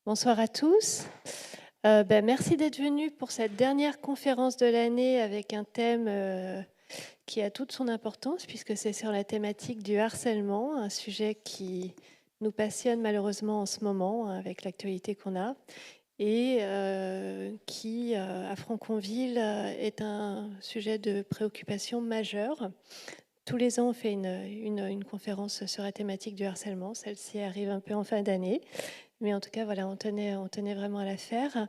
Bonsoir à tous. Merci d'être venus pour cette dernière conférence de l'année avec un thème qui a toute son importance puisque c'est sur la thématique du harcèlement, un sujet qui nous passionne malheureusement en ce moment avec l'actualité qu'on a et qui, à Franconville, est un sujet de préoccupation majeure. Tous les ans, on fait une conférence sur la thématique du harcèlement. Celle-ci arrive un peu en fin d'année. Mais en tout cas, voilà, on tenait vraiment à la faire.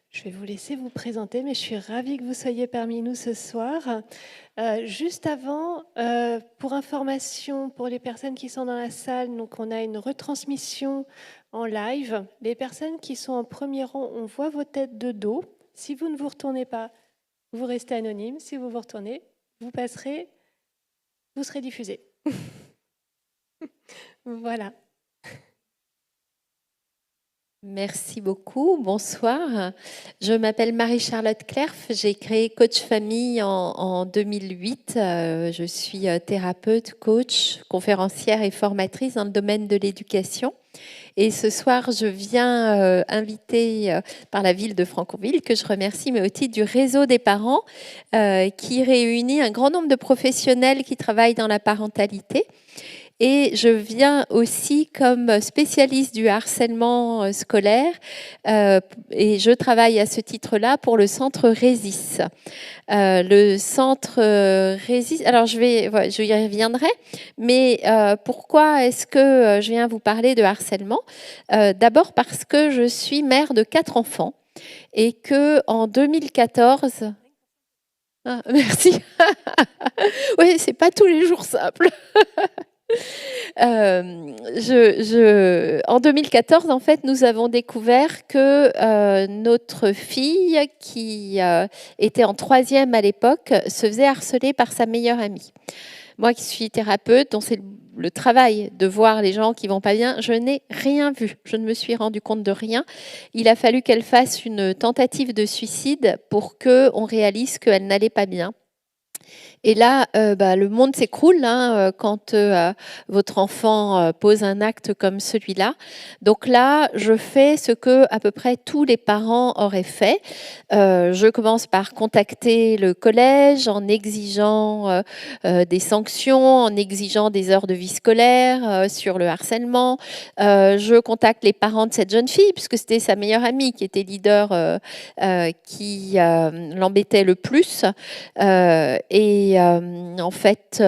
Je vais vous laisser vous présenter, mais je suis ravie que vous soyez parmi nous ce soir. Juste avant, pour information, pour les personnes qui sont dans la salle, donc on a une retransmission en live. Les personnes qui sont en premier rang, on voit vos têtes de dos. Si vous ne vous retournez pas, vous restez anonyme. Si vous vous retournez, vous serez diffusé. Voilà. Merci beaucoup. Bonsoir. Je m'appelle Marie-Charlotte Clerf. J'ai créé Coach Famille en 2008. Je suis thérapeute, coach, conférencière et formatrice dans le domaine de l'éducation. Et ce soir, je viens inviter par la ville de Franconville, que je remercie, mais au titre du réseau des parents, qui réunit un grand nombre de professionnels qui travaillent dans la parentalité. Et je viens aussi comme spécialiste du harcèlement scolaire et je travaille à ce titre-là pour le centre Résis. Le centre Résis, alors je y reviendrai, mais pourquoi est-ce que je viens vous parler de harcèlement? D'abord parce que je suis mère de 4 enfants et que en 2014... Ah, merci. Oui, c'est pas tous les jours simple. En 2014, en fait, nous avons découvert que notre fille, qui était en 3e à l'époque, se faisait harceler par sa meilleure amie. Moi qui suis thérapeute, dont c'est le travail de voir les gens qui vont pas bien, je n'ai rien vu. Je ne me suis rendu compte de rien. Il a fallu qu'elle fasse une tentative de suicide pour qu'on réalise qu'elle n'allait pas bien. Et là, le monde s'écroule quand votre enfant pose un acte comme celui-là. Donc là, je fais ce que à peu près tous les parents auraient fait. Je commence par contacter le collège en exigeant des sanctions, en exigeant des heures de vie scolaire sur le harcèlement. Je contacte les parents de cette jeune fille, puisque c'était sa meilleure amie qui était leader, qui l'embêtait le plus. En fait,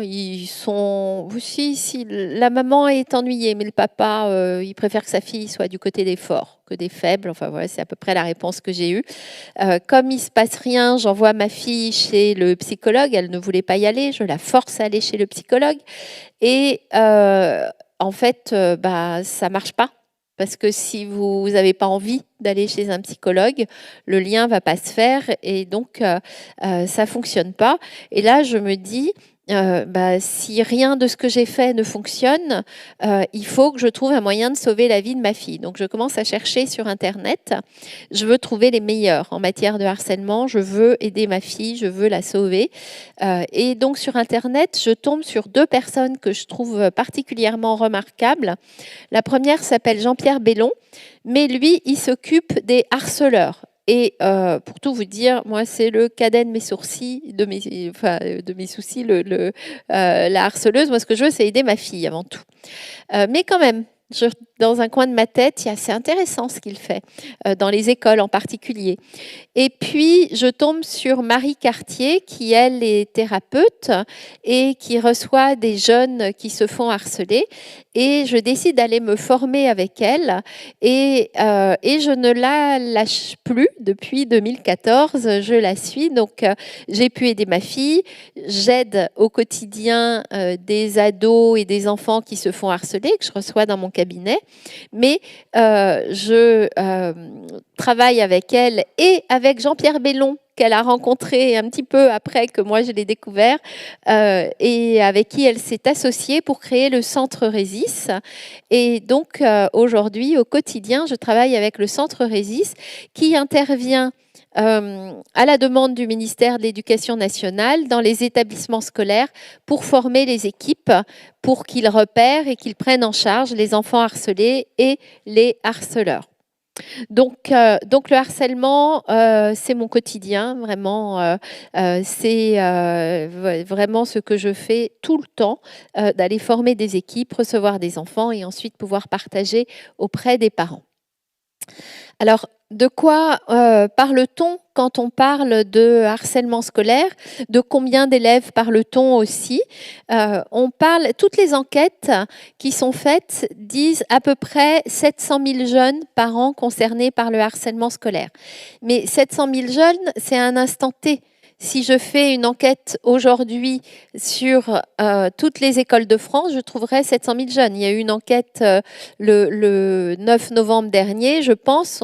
ils sont aussi, si la maman est ennuyée, mais le papa, il préfère que sa fille soit du côté des forts que des faibles. Enfin voilà, c'est à peu près la réponse que j'ai eue. Comme il se passe rien, j'envoie ma fille chez le psychologue. Elle ne voulait pas y aller. Je la force à aller chez le psychologue. Et en fait, ça marche pas. Parce que si vous n'avez pas envie d'aller chez un psychologue, le lien va pas se faire et donc ça fonctionne pas. Et là, je me dis, si rien de ce que j'ai fait ne fonctionne, il faut que je trouve un moyen de sauver la vie de ma fille. Donc, je commence à chercher sur Internet. Je veux trouver les meilleurs en matière de harcèlement. Je veux aider ma fille, je veux la sauver. Et donc, sur Internet, je tombe sur 2 personnes que je trouve particulièrement remarquables. La première s'appelle Jean-Pierre Bellon, mais lui, il s'occupe des harceleurs. Et pour tout vous dire, moi, c'est le cadet de mes sourcils, de mes soucis, la harceleuse. Moi, ce que je veux, c'est aider ma fille avant tout. Mais quand même, dans un coin de ma tête, c'est intéressant ce qu'il fait, dans les écoles en particulier. Et puis, je tombe sur Marie Cartier, qui, elle, est thérapeute et qui reçoit des jeunes qui se font harceler. Et je décide d'aller me former avec elle. Et je ne la lâche plus depuis 2014. Je la suis. Donc, j'ai pu aider ma fille. J'aide au quotidien des ados et des enfants qui se font harceler, que je reçois dans mon cabinet. Mais je travaille avec elle et avec Jean-Pierre Bellon, qu'elle a rencontré un petit peu après que moi je l'ai découvert et avec qui elle s'est associée pour créer le Centre Résis. Et donc aujourd'hui, au quotidien, je travaille avec le Centre Résis qui intervient à la demande du ministère de l'Éducation nationale dans les établissements scolaires pour former les équipes, pour qu'ils repèrent et qu'ils prennent en charge les enfants harcelés et les harceleurs. Donc le harcèlement, c'est mon quotidien, vraiment. C'est vraiment ce que je fais tout le temps, d'aller former des équipes, recevoir des enfants et ensuite pouvoir partager auprès des parents. Alors, de quoi parle-t-on quand on parle de harcèlement scolaire? De combien d'élèves parle-t-on aussi? On parle, toutes les enquêtes qui sont faites disent à peu près 700 000 jeunes par an concernés par le harcèlement scolaire. Mais 700 000 jeunes, c'est un instant T. Si je fais une enquête aujourd'hui sur toutes les écoles de France, je trouverai 700 000 jeunes. Il y a eu une enquête le 9 novembre dernier, je pense.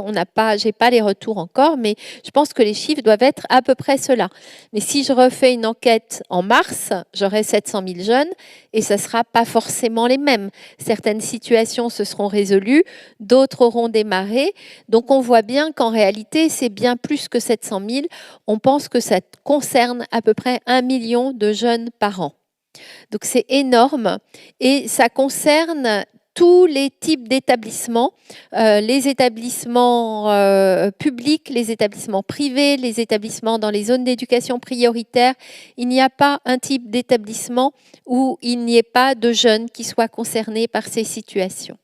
J'ai pas les retours encore, mais je pense que les chiffres doivent être à peu près cela. Mais si je refais une enquête en mars, j'aurai 700 000 jeunes et ça sera pas forcément les mêmes. Certaines situations se seront résolues, d'autres auront démarré. Donc on voit bien qu'en réalité, c'est bien plus que 700 000. On pense que ça concerne à peu près 1 million de jeunes par an. Donc c'est énorme et ça concerne tous les types d'établissements, les établissements publics, les établissements privés, les établissements dans les zones d'éducation prioritaire. Il n'y a pas un type d'établissement où il n'y ait pas de jeunes qui soient concernés par ces situations.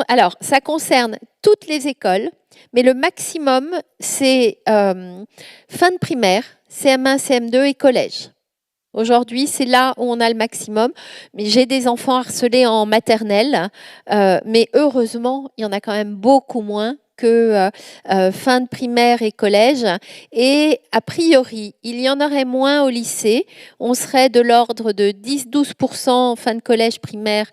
Alors, ça concerne toutes les écoles, mais le maximum, c'est fin de primaire, CM1, CM2 et collège. Aujourd'hui, c'est là où on a le maximum. Mais j'ai des enfants harcelés en maternelle, mais heureusement, il y en a quand même beaucoup moins que fin de primaire et collège. Et a priori, il y en aurait moins au lycée. On serait de l'ordre de 10-12% en fin de collège primaire.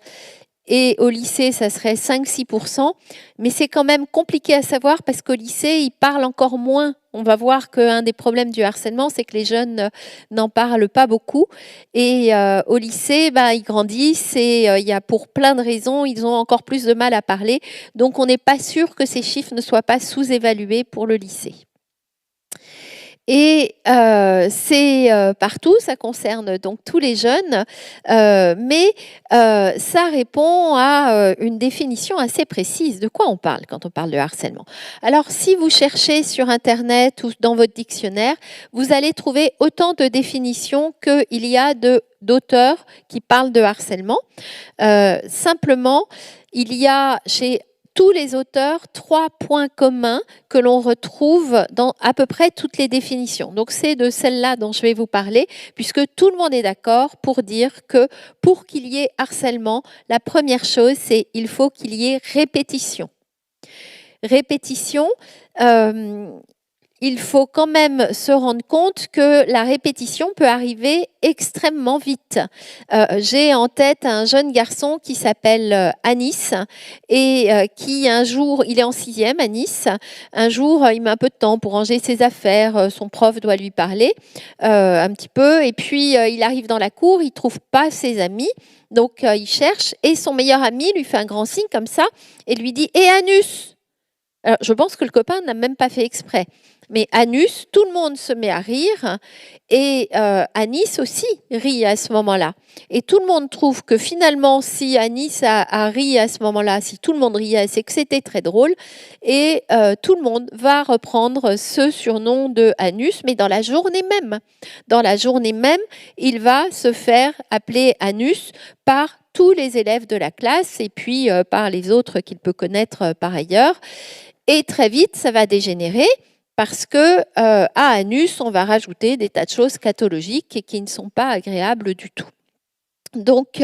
Et au lycée, ça serait 5-6%. Mais c'est quand même compliqué à savoir parce qu'au lycée, ils parlent encore moins. On va voir qu'un des problèmes du harcèlement, c'est que les jeunes n'en parlent pas beaucoup. Et au lycée, ils grandissent et il y a pour plein de raisons, ils ont encore plus de mal à parler. Donc, on n'est pas sûr que ces chiffres ne soient pas sous-évalués pour le lycée. Et c'est partout, ça concerne donc tous les jeunes, mais ça répond à une définition assez précise. De quoi on parle quand on parle de harcèlement? Alors, si vous cherchez sur Internet ou dans votre dictionnaire, vous allez trouver autant de définitions qu'il y a d'auteurs qui parlent de harcèlement. Simplement, il y a chez tous les auteurs 3 points communs que l'on retrouve dans à peu près toutes les définitions. Donc c'est de celle-là dont je vais vous parler, puisque tout le monde est d'accord pour dire que pour qu'il y ait harcèlement, la première chose, c'est il faut qu'il y ait répétition. Répétition, il faut quand même se rendre compte que la répétition peut arriver extrêmement vite. J'ai en tête un jeune garçon qui s'appelle Anis et qui un jour, il est en 6e à Nice, un jour il met un peu de temps pour ranger ses affaires, son prof doit lui parler un petit peu et puis il arrive dans la cour, il trouve pas ses amis, donc il cherche et son meilleur ami lui fait un grand signe comme ça et lui dit « Et Anus ?» Alors, je pense que le copain n'a même pas fait exprès. Mais Anus, tout le monde se met à rire et Anis aussi rit à ce moment-là. Et tout le monde trouve que finalement, si Anis a ri à ce moment-là, si tout le monde riait, c'est que c'était très drôle. Et tout le monde va reprendre ce surnom de Anus, mais dans la journée même. Dans la journée même, il va se faire appeler Anus par tous les élèves de la classe et puis par les autres qu'il peut connaître par ailleurs. Et très vite, ça va dégénérer. Parce que à Anus, on va rajouter des tas de choses scatologiques et qui ne sont pas agréables du tout. Donc,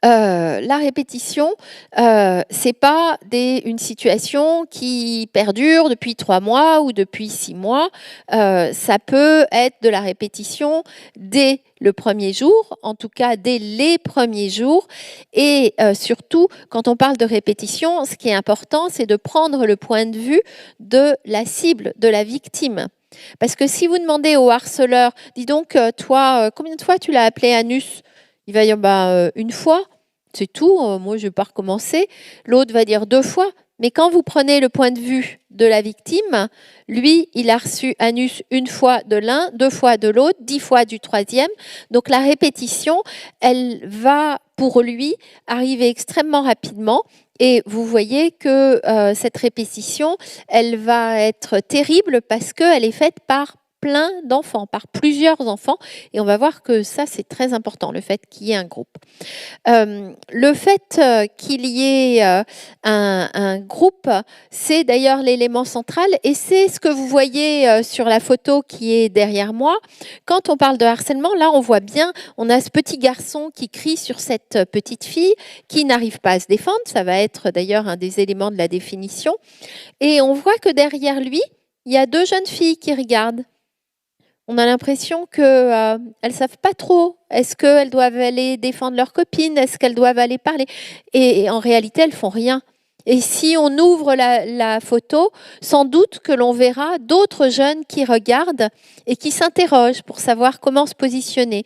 la répétition, c'est pas une situation qui perdure depuis 3 mois ou depuis 6 mois. Ça peut être de la répétition dès le premier jour, en tout cas dès les premiers jours. Et surtout, quand on parle de répétition, ce qui est important, c'est de prendre le point de vue de la cible, de la victime. Parce que si vous demandez au harceleur, dis donc, toi, combien de fois tu l'as appelé anus ? Il va dire une fois, c'est tout, moi je ne vais pas recommencer. L'autre va dire 2 fois. Mais quand vous prenez le point de vue de la victime, lui, il a reçu anus 1 fois de l'un, 2 fois de l'autre, 10 fois du troisième. Donc la répétition, elle va pour lui arriver extrêmement rapidement. Et vous voyez que cette répétition, elle va être terrible parce qu'elle est faite par plein d'enfants, par plusieurs enfants. Et on va voir que ça, c'est très important, le fait qu'il y ait un groupe. Le fait qu'il y ait un groupe, c'est d'ailleurs l'élément central et c'est ce que vous voyez sur la photo qui est derrière moi. Quand on parle de harcèlement, là, on voit bien, on a ce petit garçon qui crie sur cette petite fille qui n'arrive pas à se défendre. Ça va être d'ailleurs un des éléments de la définition. Et on voit que derrière lui, il y a 2 jeunes filles qui regardent. On a l'impression qu'elles ne savent pas trop. Est-ce qu'elles doivent aller défendre leurs copines? Est-ce qu'elles doivent aller parler? Et en réalité, elles ne font rien. Et si on ouvre la photo, sans doute que l'on verra d'autres jeunes qui regardent et qui s'interrogent pour savoir comment se positionner.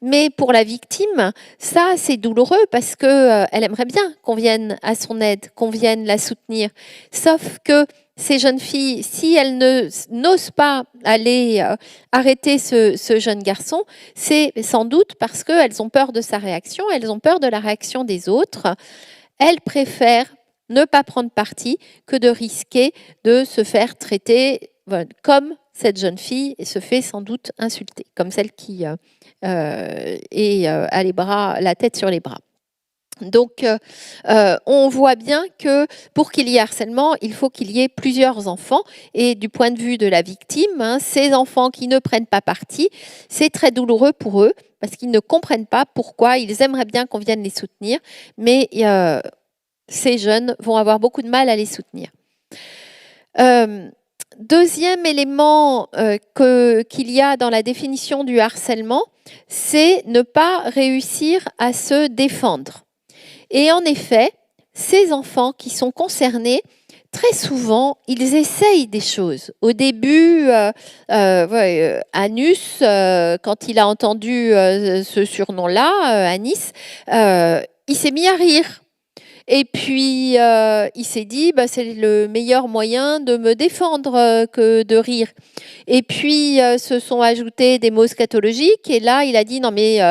Mais pour la victime, ça, c'est douloureux parce qu'elle aimerait bien qu'on vienne à son aide, qu'on vienne la soutenir. Sauf que ces jeunes filles, si elles n'osent pas aller arrêter ce jeune garçon, c'est sans doute parce qu'elles ont peur de sa réaction, elles ont peur de la réaction des autres. Elles préfèrent ne pas prendre parti que de risquer de se faire traiter comme cette jeune fille et se fait sans doute insulter, comme celle qui a la tête sur les bras. Donc, on voit bien que pour qu'il y ait harcèlement, il faut qu'il y ait plusieurs enfants. Et du point de vue de la victime, ces enfants qui ne prennent pas parti, c'est très douloureux pour eux parce qu'ils ne comprennent pas pourquoi. Ils aimeraient bien qu'on vienne les soutenir, mais ces jeunes vont avoir beaucoup de mal à les soutenir. Deuxième élément qu'il y a dans la définition du harcèlement, c'est ne pas réussir à se défendre. Et en effet, ces enfants qui sont concernés, très souvent, ils essayent des choses. Au début, Anus, quand il a entendu ce surnom-là, Anis, il s'est mis à rire. Et puis, il s'est dit, c'est le meilleur moyen de me défendre que de rire. Et puis, se sont ajoutés des mots scatologiques. Et là, il a dit, non mais,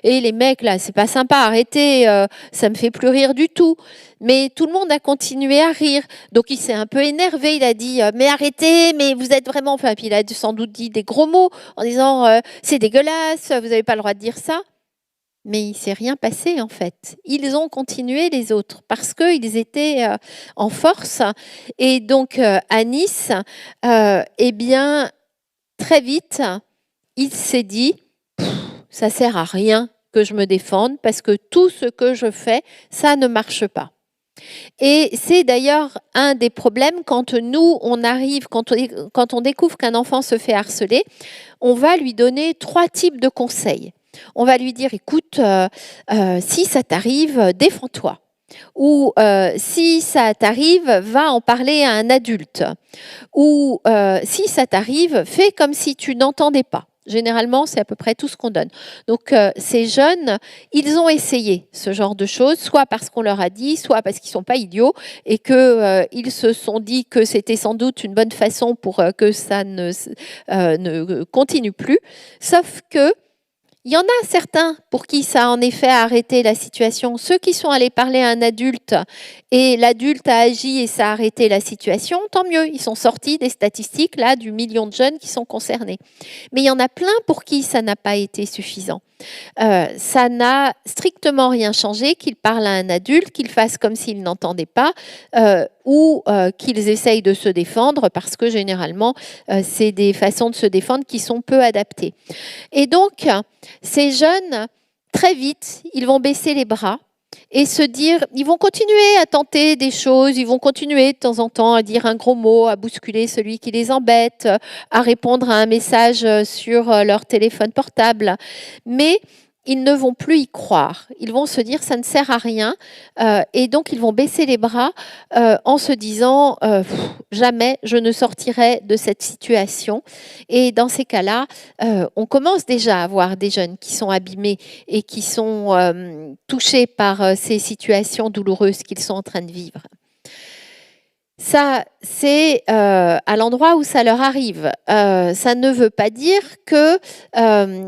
les mecs, là, c'est pas sympa, arrêtez, ça me fait plus rire du tout. Mais tout le monde a continué à rire. Donc, il s'est un peu énervé. Il a dit, mais arrêtez, mais vous êtes vraiment... Enfin, puis il a sans doute dit des gros mots en disant, c'est dégueulasse, vous n'avez pas le droit de dire ça. Mais il ne s'est rien passé en fait. Ils ont continué les autres parce qu'ils étaient en force. Et donc Anis, eh bien, très vite, il s'est dit, ça sert à rien que je me défende parce que tout ce que je fais, ça ne marche pas. Et c'est d'ailleurs un des problèmes quand nous, on arrive, quand on découvre qu'un enfant se fait harceler, on va lui donner 3 types de conseils. On va lui dire, écoute, si ça t'arrive, défends-toi. Ou si ça t'arrive, va en parler à un adulte. Ou si ça t'arrive, fais comme si tu n'entendais pas. Généralement, c'est à peu près tout ce qu'on donne. Donc, ces jeunes, ils ont essayé ce genre de choses, soit parce qu'on leur a dit, soit parce qu'ils ne sont pas idiots et qu'ils se sont dit que c'était sans doute une bonne façon pour que ça ne continue plus. Sauf que il y en a certains pour qui ça a en effet arrêté la situation. Ceux qui sont allés parler à un adulte et l'adulte a agi et ça a arrêté la situation, tant mieux. Ils sont sortis des statistiques là du million de jeunes qui sont concernés. Mais il y en a plein pour qui ça n'a pas été suffisant. Ça n'a strictement rien changé qu'ils parlent à un adulte, qu'ils fassent comme s'ils n'entendaient pas ou qu'ils essayent de se défendre parce que généralement, c'est des façons de se défendre qui sont peu adaptées. Et donc, ces jeunes, très vite, ils vont baisser les bras et se dire, ils vont continuer à tenter des choses, ils vont continuer de temps en temps à dire un gros mot, à bousculer celui qui les embête, à répondre à un message sur leur téléphone portable, mais ils ne vont plus y croire. Ils vont se dire ça ne sert à rien et donc ils vont baisser les bras en se disant jamais je ne sortirai de cette situation. Et dans ces cas-là, on commence déjà à voir des jeunes qui sont abîmés et qui sont touchés par ces situations douloureuses qu'ils sont en train de vivre. Ça, c'est à l'endroit où ça leur arrive. Ça ne veut pas dire que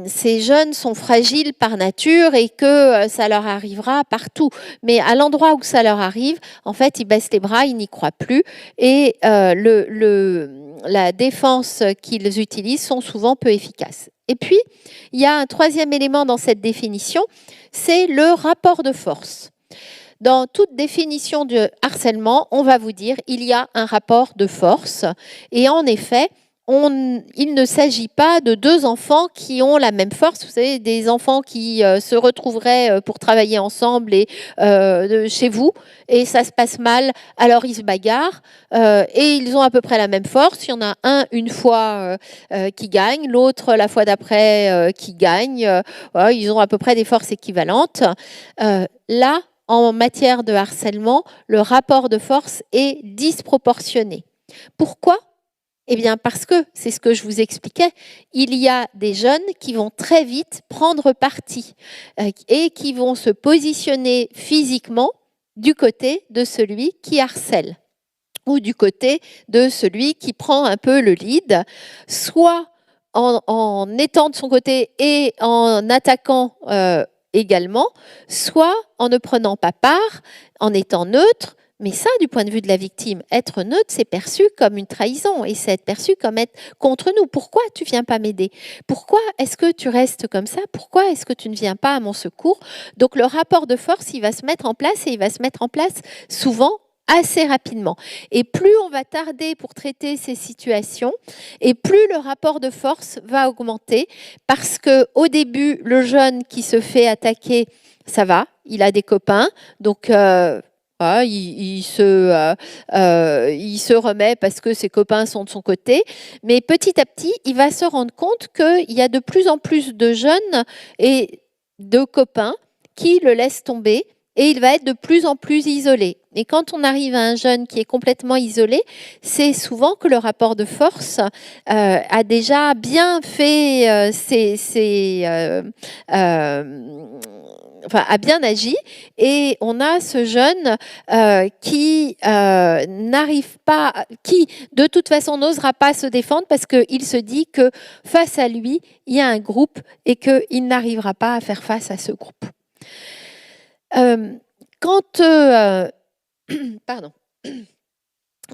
ces jeunes sont fragiles par nature et que ça leur arrivera partout. Mais à l'endroit où ça leur arrive, en fait, ils baissent les bras, ils n'y croient plus. Et la défense qu'ils utilisent sont souvent peu efficaces. Et puis, il y a un troisième élément dans cette définition, c'est le rapport de force. Dans toute définition de harcèlement, on va vous dire il y a un rapport de force. Et en effet, il ne s'agit pas de deux enfants qui ont la même force. Vous savez, des enfants qui se retrouveraient pour travailler ensemble et chez vous, et ça se passe mal, alors ils se bagarrent, et ils ont à peu près la même force. Il y en a un une fois qui gagne, l'autre la fois d'après qui gagne. Voilà, ils ont à peu près des forces équivalentes. Là, en matière de harcèlement, le rapport de force est disproportionné. Pourquoi ? Eh bien parce que, c'est ce que je vous expliquais, il y a des jeunes qui vont très vite prendre parti et qui vont se positionner physiquement du côté de celui qui harcèle ou du côté de celui qui prend un peu le lead, soit en étant de son côté et en attaquant également, soit en ne prenant pas part, en étant neutre. Mais ça, du point de vue de la victime, être neutre, c'est perçu comme une trahison et c'est perçu comme être contre nous. Pourquoi tu viens pas m'aider? Pourquoi est-ce que tu restes comme ça? Pourquoi est-ce que tu ne viens pas à mon secours? Donc le rapport de force, il va se mettre en place et il va se mettre en place souvent assez rapidement. Et plus on va tarder pour traiter ces situations, et plus le rapport de force va augmenter, parce que au début, le jeune qui se fait attaquer, ça va, il a des copains, donc il se remet parce que ses copains sont de son côté, mais petit à petit, il va se rendre compte qu'il y a de plus en plus de jeunes et de copains qui le laissent tomber, et il va être de plus en plus isolé. Et quand on arrive à un jeune qui est complètement isolé, c'est souvent que le rapport de force a déjà bien fait a bien agi, et on a ce jeune qui n'arrive pas, qui de toute façon n'osera pas se défendre parce qu'il se dit que face à lui, il y a un groupe et qu'il n'arrivera pas à faire face à ce groupe. Pardon.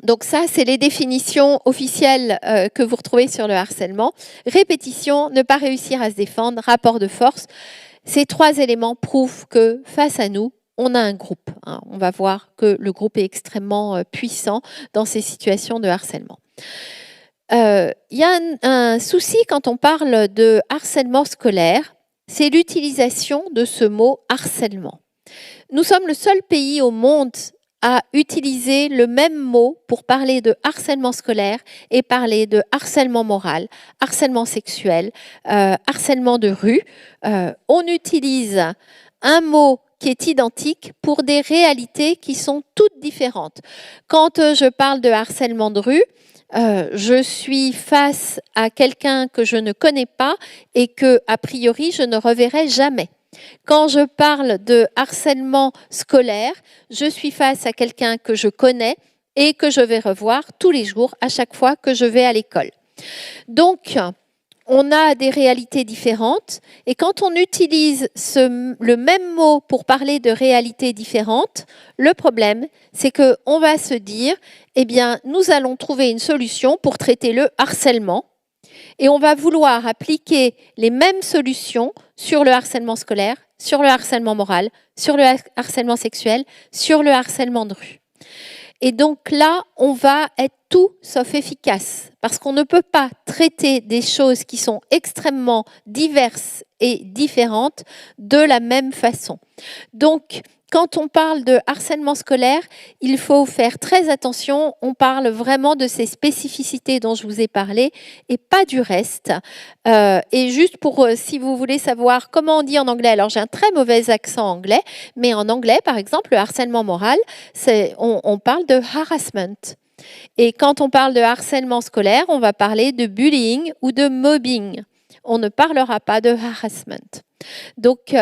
Donc ça, c'est les définitions officielles que vous retrouvez sur le harcèlement. Répétition, ne pas réussir à se défendre, rapport de force. Ces trois éléments prouvent que face à nous, on a un groupe. On va voir que le groupe est extrêmement puissant dans ces situations de harcèlement. Il y a un souci quand on parle de harcèlement scolaire, c'est l'utilisation de ce mot harcèlement. Nous sommes le seul pays au monde à utiliser le même mot pour parler de harcèlement scolaire et parler de harcèlement moral, harcèlement sexuel, harcèlement de rue. On utilise un mot qui est identique pour des réalités qui sont toutes différentes. Quand je parle de harcèlement de rue, je suis face à quelqu'un que je ne connais pas et que, a priori, je ne reverrai jamais. Quand je parle de harcèlement scolaire, je suis face à quelqu'un que je connais et que je vais revoir tous les jours à chaque fois que je vais à l'école. Donc, on a des réalités différentes, et quand on utilise le même mot pour parler de réalités différentes, le problème, c'est qu'on va se dire, eh bien, nous allons trouver une solution pour traiter le harcèlement, et on va vouloir appliquer les mêmes solutions sur le harcèlement scolaire, sur le harcèlement moral, sur le harcèlement sexuel, sur le harcèlement de rue. Et donc là, on va être tout sauf efficace, parce qu'on ne peut pas traiter des choses qui sont extrêmement diverses et différentes de la même façon. Donc, quand on parle de harcèlement scolaire, il faut faire très attention. On parle vraiment de ces spécificités dont je vous ai parlé et pas du reste. Et juste pour, si vous voulez savoir comment on dit en anglais, alors j'ai un très mauvais accent anglais, mais en anglais, par exemple, le harcèlement moral, on parle de harassment. Et quand on parle de harcèlement scolaire, on va parler de bullying ou de mobbing. On ne parlera pas de harassment. Donc,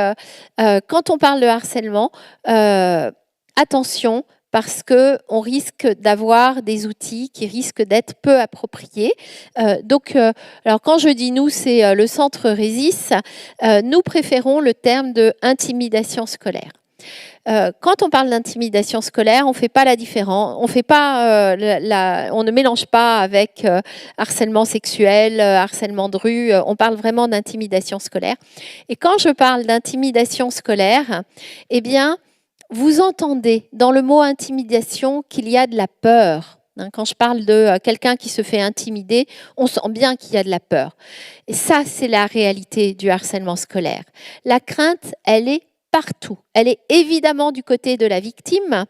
quand on parle de harcèlement, attention, parce qu'on risque d'avoir des outils qui risquent d'être peu appropriés. Alors quand je dis nous, c'est le centre Résis. Nous préférons le terme de intimidation scolaire. Quand on parle d'intimidation scolaire, on fait pas la différence, on fait pas on ne mélange pas avec harcèlement sexuel, harcèlement de rue. On parle vraiment d'intimidation scolaire. Et quand je parle d'intimidation scolaire, eh bien, vous entendez dans le mot intimidation qu'il y a de la peur. Quand je parle de quelqu'un qui se fait intimider, on sent bien qu'il y a de la peur. Et ça, c'est la réalité du harcèlement scolaire. La crainte, elle est partout. Elle est évidemment du côté de la victime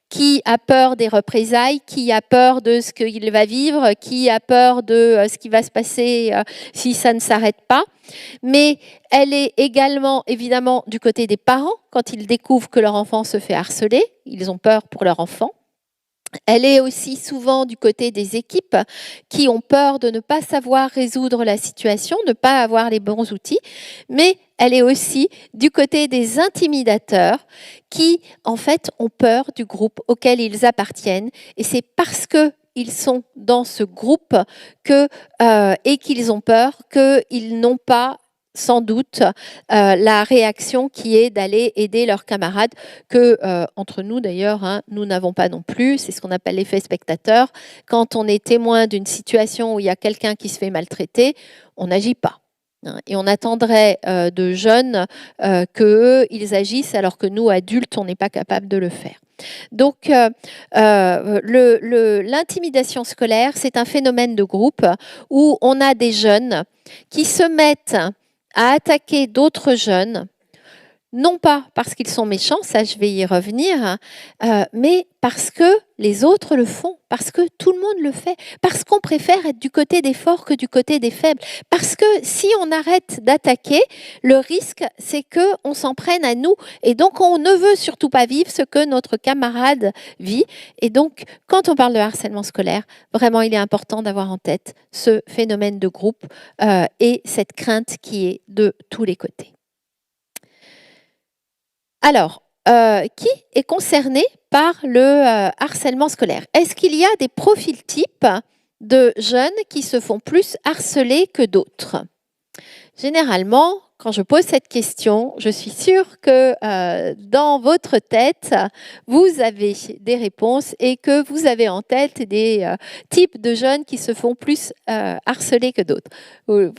qui a peur des représailles, qui a peur de ce qu'il va vivre, qui a peur de ce qui va se passer si ça ne s'arrête pas. Mais elle est également évidemment du côté des parents quand ils découvrent que leur enfant se fait harceler. Ils ont peur pour leur enfant. Elle est aussi souvent du côté des équipes qui ont peur de ne pas savoir résoudre la situation, ne pas avoir les bons outils, mais elle est aussi du côté des intimidateurs qui, en fait, ont peur du groupe auquel ils appartiennent. Et c'est parce qu'ils sont dans ce groupe et qu'ils ont peur qu'ils n'ont pas sans doute la réaction qui est d'aller aider leurs camarades que, entre nous d'ailleurs, nous n'avons pas non plus. C'est ce qu'on appelle l'effet spectateur. Quand on est témoin d'une situation où il y a quelqu'un qui se fait maltraiter, on n'agit pas. Et on attendrait de jeunes qu'ils agissent alors que nous, adultes, on n'est pas capable de le faire. Donc, l'intimidation scolaire, c'est un phénomène de groupe où on a des jeunes qui se mettent à attaquer d'autres jeunes, non pas parce qu'ils sont méchants, ça je vais y revenir, mais parce que les autres le font, parce que tout le monde le fait, parce qu'on préfère être du côté des forts que du côté des faibles, parce que si on arrête d'attaquer, le risque c'est qu'on s'en prenne à nous, et donc on ne veut surtout pas vivre ce que notre camarade vit. Et donc quand on parle de harcèlement scolaire, vraiment il est important d'avoir en tête ce phénomène de groupe et cette crainte qui est de tous les côtés. Alors, qui est concerné par le harcèlement scolaire? Est-ce qu'il y a des profils types de jeunes qui se font plus harceler que d'autres? Généralement, quand je pose cette question, je suis sûre que dans votre tête, vous avez des réponses et que vous avez en tête des types de jeunes qui se font plus harceler que d'autres. Vous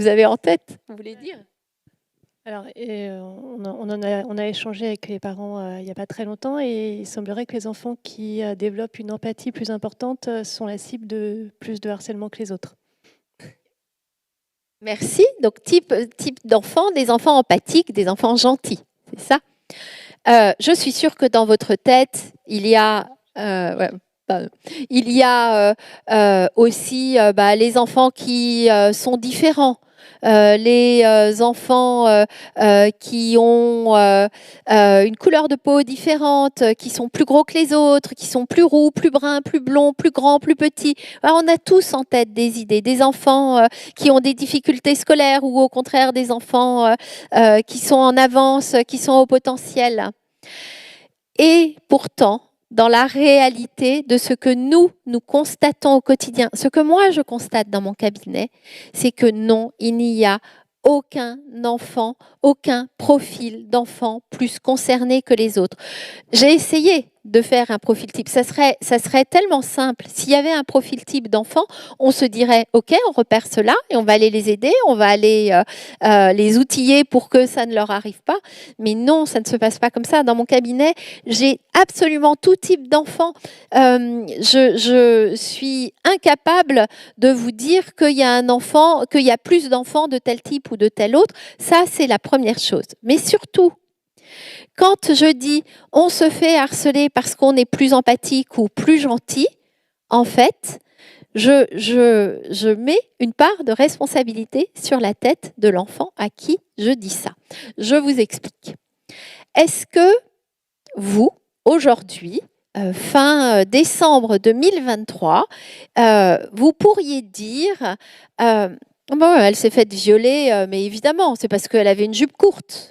avez en tête, vous voulez dire? Alors, on a échangé avec les parents il n'y a pas très longtemps et il semblerait que les enfants qui développent une empathie plus importante sont la cible de plus de harcèlement que les autres. Merci. Donc, type d'enfants, des enfants empathiques, des enfants gentils, c'est ça. Je suis sûre que dans votre tête, il y a aussi les enfants qui sont différents. Les enfants qui ont une couleur de peau différente, qui sont plus gros que les autres, qui sont plus roux, plus bruns, plus blonds, plus grands, plus petits. Alors, on a tous en tête des idées, des enfants qui ont des difficultés scolaires ou au contraire des enfants qui sont en avance, qui sont au potentiel. Et pourtant, dans la réalité de ce que nous constatons au quotidien, ce que moi je constate dans mon cabinet, c'est que non, il n'y a aucun enfant, aucun profil d'enfant plus concerné que les autres. J'ai essayé de faire un profil type. Ça serait tellement simple. S'il y avait un profil type d'enfant, on se dirait, OK, on repère cela et on va aller les aider, on va aller les outiller pour que ça ne leur arrive pas. Mais non, ça ne se passe pas comme ça. Dans mon cabinet, j'ai absolument tout type d'enfants. Je suis incapable de vous dire qu'il y a un enfant, qu'il y a plus d'enfants de tel type ou de tel autre. Ça, c'est la première chose. Mais surtout, quand je dis on se fait harceler parce qu'on est plus empathique ou plus gentil, en fait, je mets une part de responsabilité sur la tête de l'enfant à qui je dis ça. Je vous explique. Est-ce que vous, aujourd'hui, fin décembre 2023, vous pourriez dire bon, elle s'est faite violer, mais évidemment, c'est parce qu'elle avait une jupe courte.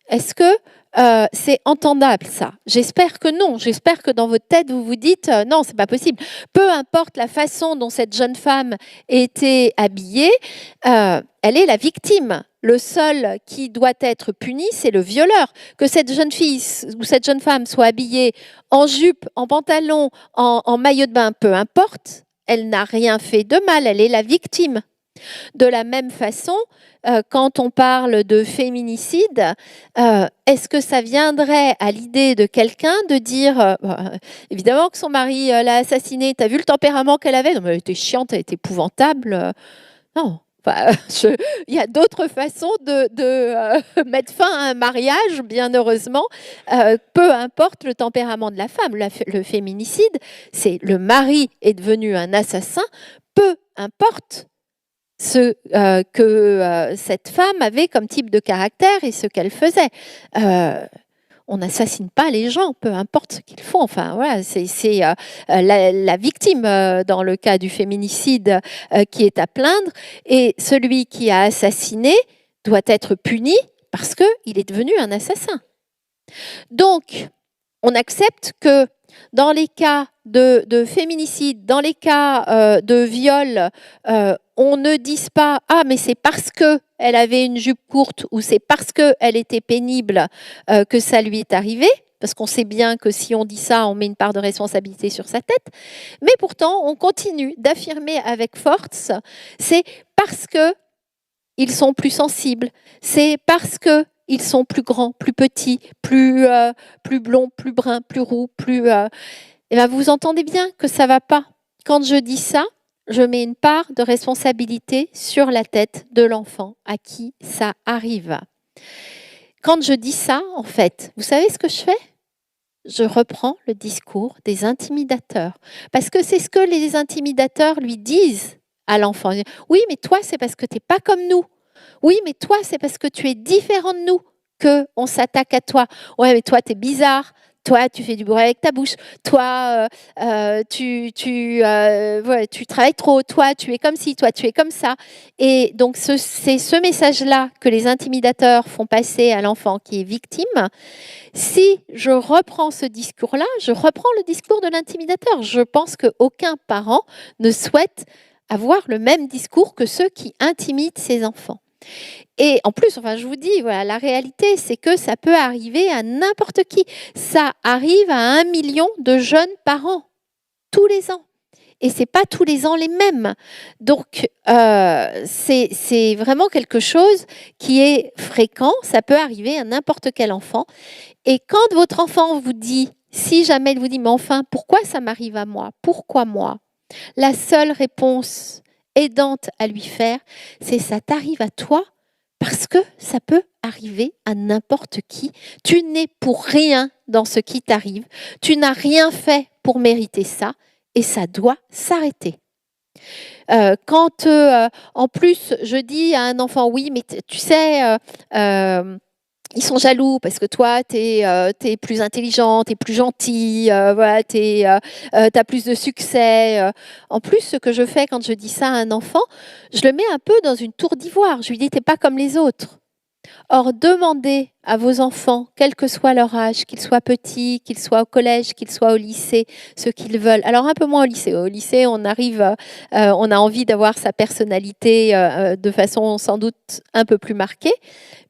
Est-ce que c'est entendable ça? J'espère que non. J'espère que dans votre tête, vous vous dites non, c'est pas possible. Peu importe la façon dont cette jeune femme était habillée, elle est la victime. Le seul qui doit être puni, c'est le violeur. Que cette jeune fille ou cette jeune femme soit habillée en jupe, en pantalon, en maillot de bain, peu importe, elle n'a rien fait de mal, elle est la victime. De la même façon, quand on parle de féminicide, est-ce que ça viendrait à l'idée de quelqu'un de dire évidemment que son mari l'a assassinée, t'as vu le tempérament qu'elle avait? Non, mais elle était chiante, elle était épouvantable. Non. Il y a d'autres façons de mettre fin à un mariage, bien heureusement. Peu importe le tempérament de la femme. Le féminicide, c'est le mari est devenu un assassin, peu importe ce que cette femme avait comme type de caractère et ce qu'elle faisait. On n'assassine pas les gens, peu importe ce qu'ils font. Enfin, voilà, c'est la victime dans le cas du féminicide qui est à plaindre, et celui qui a assassiné doit être puni parce qu'il est devenu un assassin. Donc, on accepte que dans les cas de féminicide, dans les cas de viol, on ne dise pas « Ah, mais c'est parce qu'elle avait une jupe courte » ou « C'est parce qu'elle était pénible que ça lui est arrivé », parce qu'on sait bien que si on dit ça, on met une part de responsabilité sur sa tête. Mais pourtant, on continue d'affirmer avec force « C'est parce qu'ils sont plus sensibles, c'est parce que ils sont plus grands, plus petits, plus blonds, plus bruns, plus roux, plus... Et bien, vous entendez bien que ça ne va pas. Quand je dis ça, je mets une part de responsabilité sur la tête de l'enfant à qui ça arrive. Quand je dis ça, en fait, vous savez ce que je fais? Je reprends le discours des intimidateurs. Parce que c'est ce que les intimidateurs lui disent à l'enfant. Oui, mais toi, c'est parce que tu n'es pas comme nous. Oui, mais toi, c'est parce que tu es différent de nous qu'on s'attaque à toi. Ouais, mais toi, tu es bizarre. Toi, tu fais du bruit avec ta bouche. Toi, tu travailles trop. Toi, tu es comme ci. Toi, tu es comme ça. Et donc, c'est ce message-là que les intimidateurs font passer à l'enfant qui est victime. Si je reprends ce discours-là, je reprends le discours de l'intimidateur. Je pense qu'aucun parent ne souhaite avoir le même discours que ceux qui intimident ses enfants. Et en plus, enfin, je vous dis, voilà, la réalité, c'est que ça peut arriver à n'importe qui. Ça arrive à 1 million de jeunes parents, tous les ans. Et ce n'est pas tous les ans les mêmes. Donc, c'est vraiment quelque chose qui est fréquent. Ça peut arriver à n'importe quel enfant. Et quand votre enfant vous dit, si jamais il vous dit, mais enfin, pourquoi ça m'arrive à moi? Pourquoi moi? La seule réponse aidante à lui faire, c'est ça t'arrive à toi parce que ça peut arriver à n'importe qui. Tu n'es pour rien dans ce qui t'arrive. Tu n'as rien fait pour mériter ça et ça doit s'arrêter. Quand en plus je dis à un enfant, oui, mais tu sais, ils sont jaloux parce que toi, tu es plus intelligent, tu es plus gentil, voilà, tu as plus de succès. En plus, ce que je fais quand je dis ça à un enfant, je le mets un peu dans une tour d'ivoire. Je lui dis, tu n'es pas comme les autres. Or, demander à vos enfants, quel que soit leur âge, qu'ils soient petits, qu'ils soient au collège, qu'ils soient au lycée, ce qu'ils veulent. Alors un peu moins au lycée. Au lycée, on a envie d'avoir sa personnalité de façon sans doute un peu plus marquée,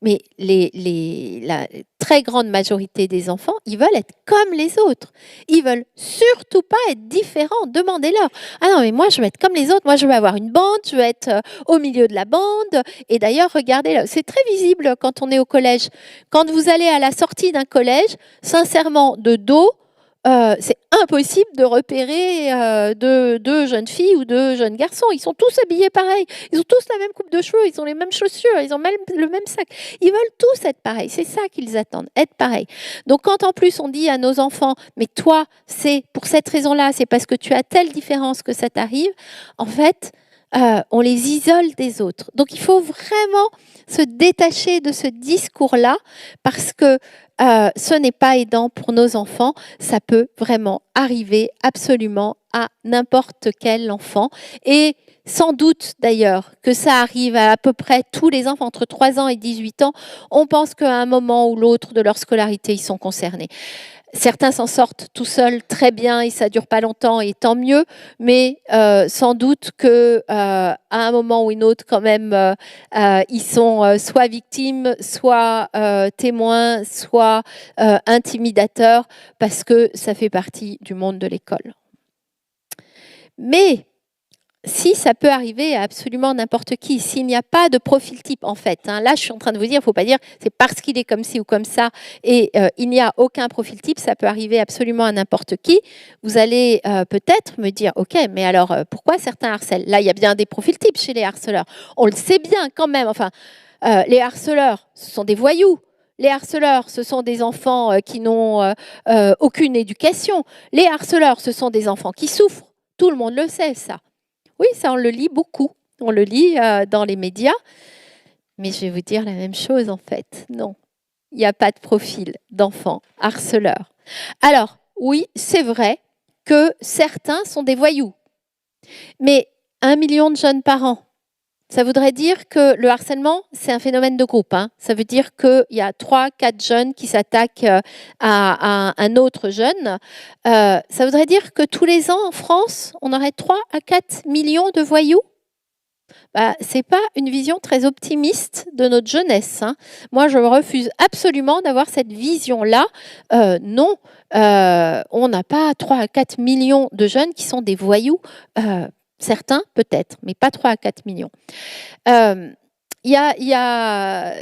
mais la très grande majorité des enfants, ils veulent être comme les autres. Ils veulent surtout pas être différents. Demandez-leur. Ah non, mais moi, je veux être comme les autres. Moi, je veux avoir une bande, je veux être au milieu de la bande. Et d'ailleurs, regardez, c'est très visible quand on est au collège. Quand vous allez à la sortie d'un collège, sincèrement, de dos, c'est impossible de repérer deux jeunes filles ou deux jeunes garçons. Ils sont tous habillés pareil. Ils ont tous la même coupe de cheveux, ils ont les mêmes chaussures, ils ont même le même sac. Ils veulent tous être pareils. C'est ça qu'ils attendent, être pareils. Donc quand en plus on dit à nos enfants, mais toi, c'est pour cette raison-là, c'est parce que tu as telle différence que ça t'arrive, en fait, on les isole des autres. Donc il faut vraiment se détacher de ce discours-là parce que ce n'est pas aidant pour nos enfants. Ça peut vraiment arriver absolument à n'importe quel enfant. Et sans doute d'ailleurs que ça arrive à peu près tous les enfants entre 3 ans et 18 ans. On pense qu'à un moment ou l'autre de leur scolarité, ils sont concernés. Certains s'en sortent tout seuls très bien et ça dure pas longtemps et tant mieux, mais sans doute que à un moment ou une autre quand même ils sont soit victimes, soit témoins, soit intimidateurs parce que ça fait partie du monde de l'école. Mais si ça peut arriver à absolument n'importe qui, s'il n'y a pas de profil type en fait, là je suis en train de vous dire, il ne faut pas dire c'est parce qu'il est comme ci ou comme ça et il n'y a aucun profil type, ça peut arriver absolument à n'importe qui. Vous allez peut-être me dire, ok, mais alors pourquoi certains harcèlent? Là il y a bien des profils types chez les harceleurs, on le sait bien quand même, enfin les harceleurs ce sont des voyous. Les harceleurs, ce sont des enfants qui n'ont aucune éducation. Les harceleurs, ce sont des enfants qui souffrent. Tout le monde le sait, ça. Oui, ça, on le lit beaucoup. On le lit dans les médias. Mais je vais vous dire la même chose, en fait. Non, il n'y a pas de profil d'enfant harceleur. Alors, oui, c'est vrai que certains sont des voyous. Mais 1 million de jeunes par an, ça voudrait dire que le harcèlement, c'est un phénomène de groupe. Ça veut dire qu'il y a 3-4 jeunes qui s'attaquent à un autre jeune. Ça voudrait dire que tous les ans, en France, on aurait 3 à 4 millions de voyous. Ce n'est pas une vision très optimiste de notre jeunesse. Moi, je refuse absolument d'avoir cette vision-là. Non, on n'a pas 3 à 4 millions de jeunes qui sont des voyous. Certains, peut-être, mais pas 3 à 4 millions. Il y a...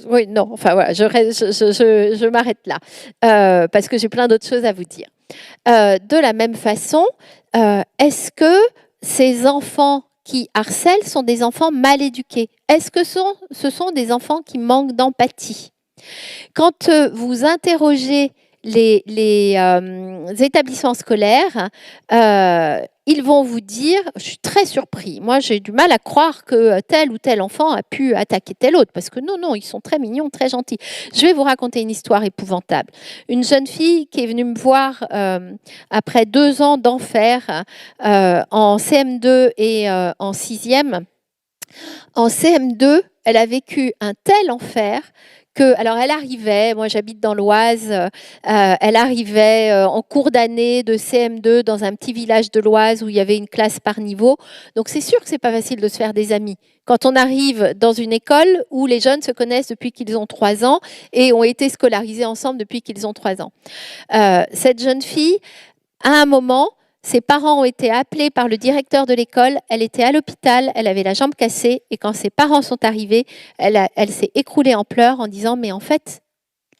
Oui, non, enfin voilà, je m'arrête là, parce que j'ai plein d'autres choses à vous dire. De la même façon, est-ce que ces enfants qui harcèlent sont des enfants mal éduqués? Est-ce que ce sont des enfants qui manquent d'empathie? Quand vous interrogez les établissements scolaires, ils vont vous dire, je suis très surpris, moi j'ai du mal à croire que tel ou tel enfant a pu attaquer tel autre, parce que non, ils sont très mignons, très gentils. Je vais vous raconter une histoire épouvantable. Une jeune fille qui est venue me voir après 2 ans d'enfer en CM2 et en 6e. En CM2, elle a vécu un tel enfer alors elle arrivait, moi j'habite dans l'Oise, elle arrivait en cours d'année de CM2 dans un petit village de l'Oise où il y avait une classe par niveau. Donc c'est sûr que c'est pas facile de se faire des amis. Quand on arrive dans une école où les jeunes se connaissent depuis qu'ils ont 3 ans et ont été scolarisés ensemble depuis qu'ils ont 3 ans. Cette jeune fille, à un moment, ses parents ont été appelés par le directeur de l'école, elle était à l'hôpital, elle avait la jambe cassée et quand ses parents sont arrivés, elle s'est écroulée en pleurs en disant « mais en fait,